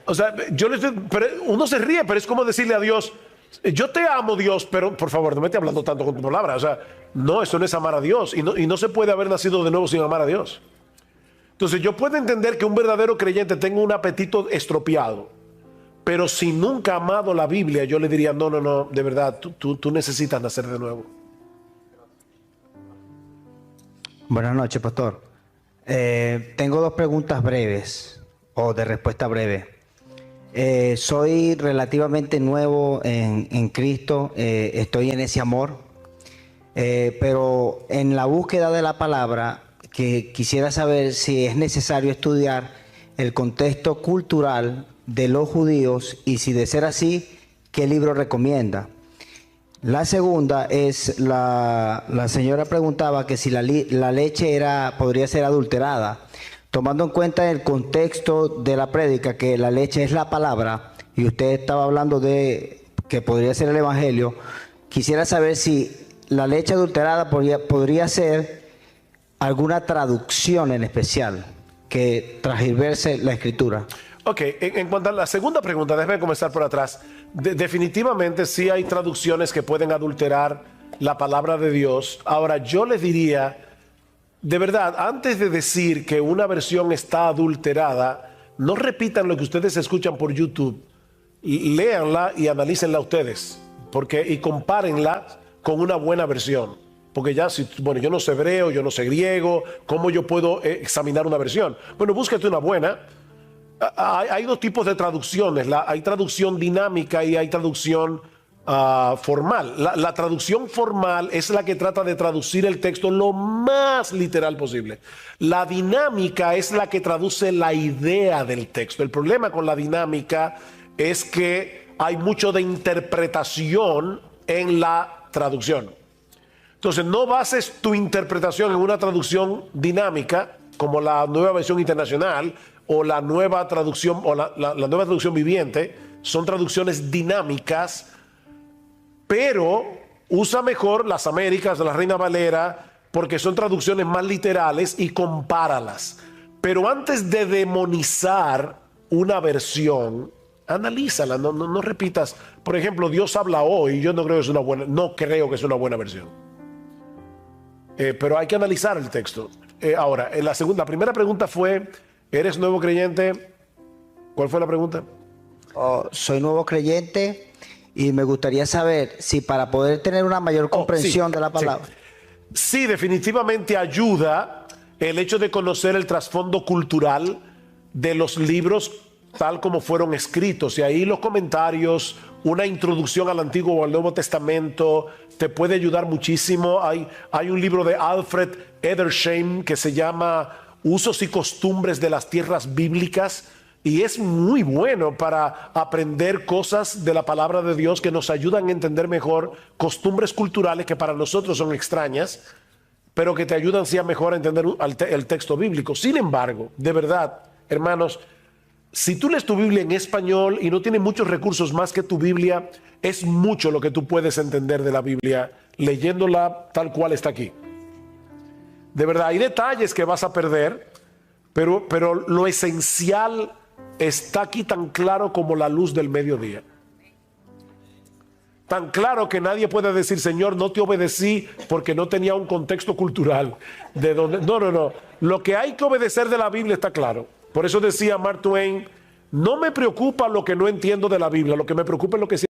O sea, uno se ríe, pero es como decirle a Dios, yo te amo, Dios, pero por favor no me estés hablando tanto con tu palabra. O sea, no, eso no es amar a Dios. Y no se puede haber nacido de nuevo sin amar a Dios. Entonces yo puedo entender que un verdadero creyente tenga un apetito estropeado, pero si nunca ha amado la Biblia, yo le diría, no, de verdad, tú necesitas nacer de nuevo. Buenas noches, pastor. Tengo 2 preguntas breves, o de respuesta breve. Soy relativamente nuevo en Cristo, estoy en ese amor, pero en la búsqueda de la palabra, que quisiera saber si es necesario estudiar el contexto cultural de los judíos y si de ser así, ¿qué libro recomienda? La segunda es, la señora preguntaba que si la leche podría ser adulterada. Tomando en cuenta el contexto de la prédica, que la leche es la palabra, y usted estaba hablando de que podría ser el evangelio, quisiera saber si la leche adulterada podría ser alguna traducción en especial que transgiverse la escritura. Ok, en cuanto a la segunda pregunta, déjame comenzar por atrás. Definitivamente sí hay traducciones que pueden adulterar la palabra de Dios. Ahora, yo les diría, de verdad, antes de decir que una versión está adulterada, no repitan lo que ustedes escuchan por YouTube. Léanla y analícenla ustedes, y compárenla con una buena versión. Porque ya, bueno, yo no sé hebreo, yo no sé griego, ¿cómo yo puedo examinar una versión? Bueno, búsquete una buena. Hay dos tipos de traducciones. Hay traducción dinámica y hay traducción formal. La traducción formal es la que trata de traducir el texto lo más literal posible. La dinámica es la que traduce la idea del texto. El problema con la dinámica es que hay mucho de interpretación en la traducción. Entonces, no bases tu interpretación en una traducción dinámica como la Nueva Versión Internacional o la nueva traducción o la nueva traducción viviente. Son traducciones dinámicas, pero usa mejor las Américas de la Reina Valera porque son traducciones más literales y compáralas. Pero antes de demonizar una versión, analízala, no repitas. Por ejemplo, Dios habla hoy, yo no creo que es una buena versión. Pero hay que analizar el texto. Ahora, la primera pregunta fue, ¿eres nuevo creyente? ¿Cuál fue la pregunta? Soy nuevo creyente y me gustaría saber si para poder tener una mayor comprensión de la palabra. Sí, definitivamente ayuda el hecho de conocer el trasfondo cultural de los libros tal como fueron escritos. Y ahí los comentarios, una introducción al Antiguo o al Nuevo Testamento te puede ayudar muchísimo. Hay un libro de Alfred Edersheim que se llama Usos y Costumbres de las Tierras Bíblicas, y es muy bueno para aprender cosas de la palabra de Dios que nos ayudan a entender mejor costumbres culturales que para nosotros son extrañas, pero que te ayudan sí a mejor a entender el texto bíblico. Sin embargo, de verdad, hermanos, si tú lees tu Biblia en español y no tienes muchos recursos más que tu Biblia, es mucho lo que tú puedes entender de la Biblia leyéndola tal cual está aquí. De verdad, hay detalles que vas a perder, pero lo esencial está aquí tan claro como la luz del mediodía. Tan claro que nadie puede decir, Señor, no te obedecí porque no tenía un contexto cultural. No. Lo que hay que obedecer de la Biblia está claro. Por eso decía Mark Twain, no me preocupa lo que no entiendo de la Biblia, lo que me preocupa es lo que sí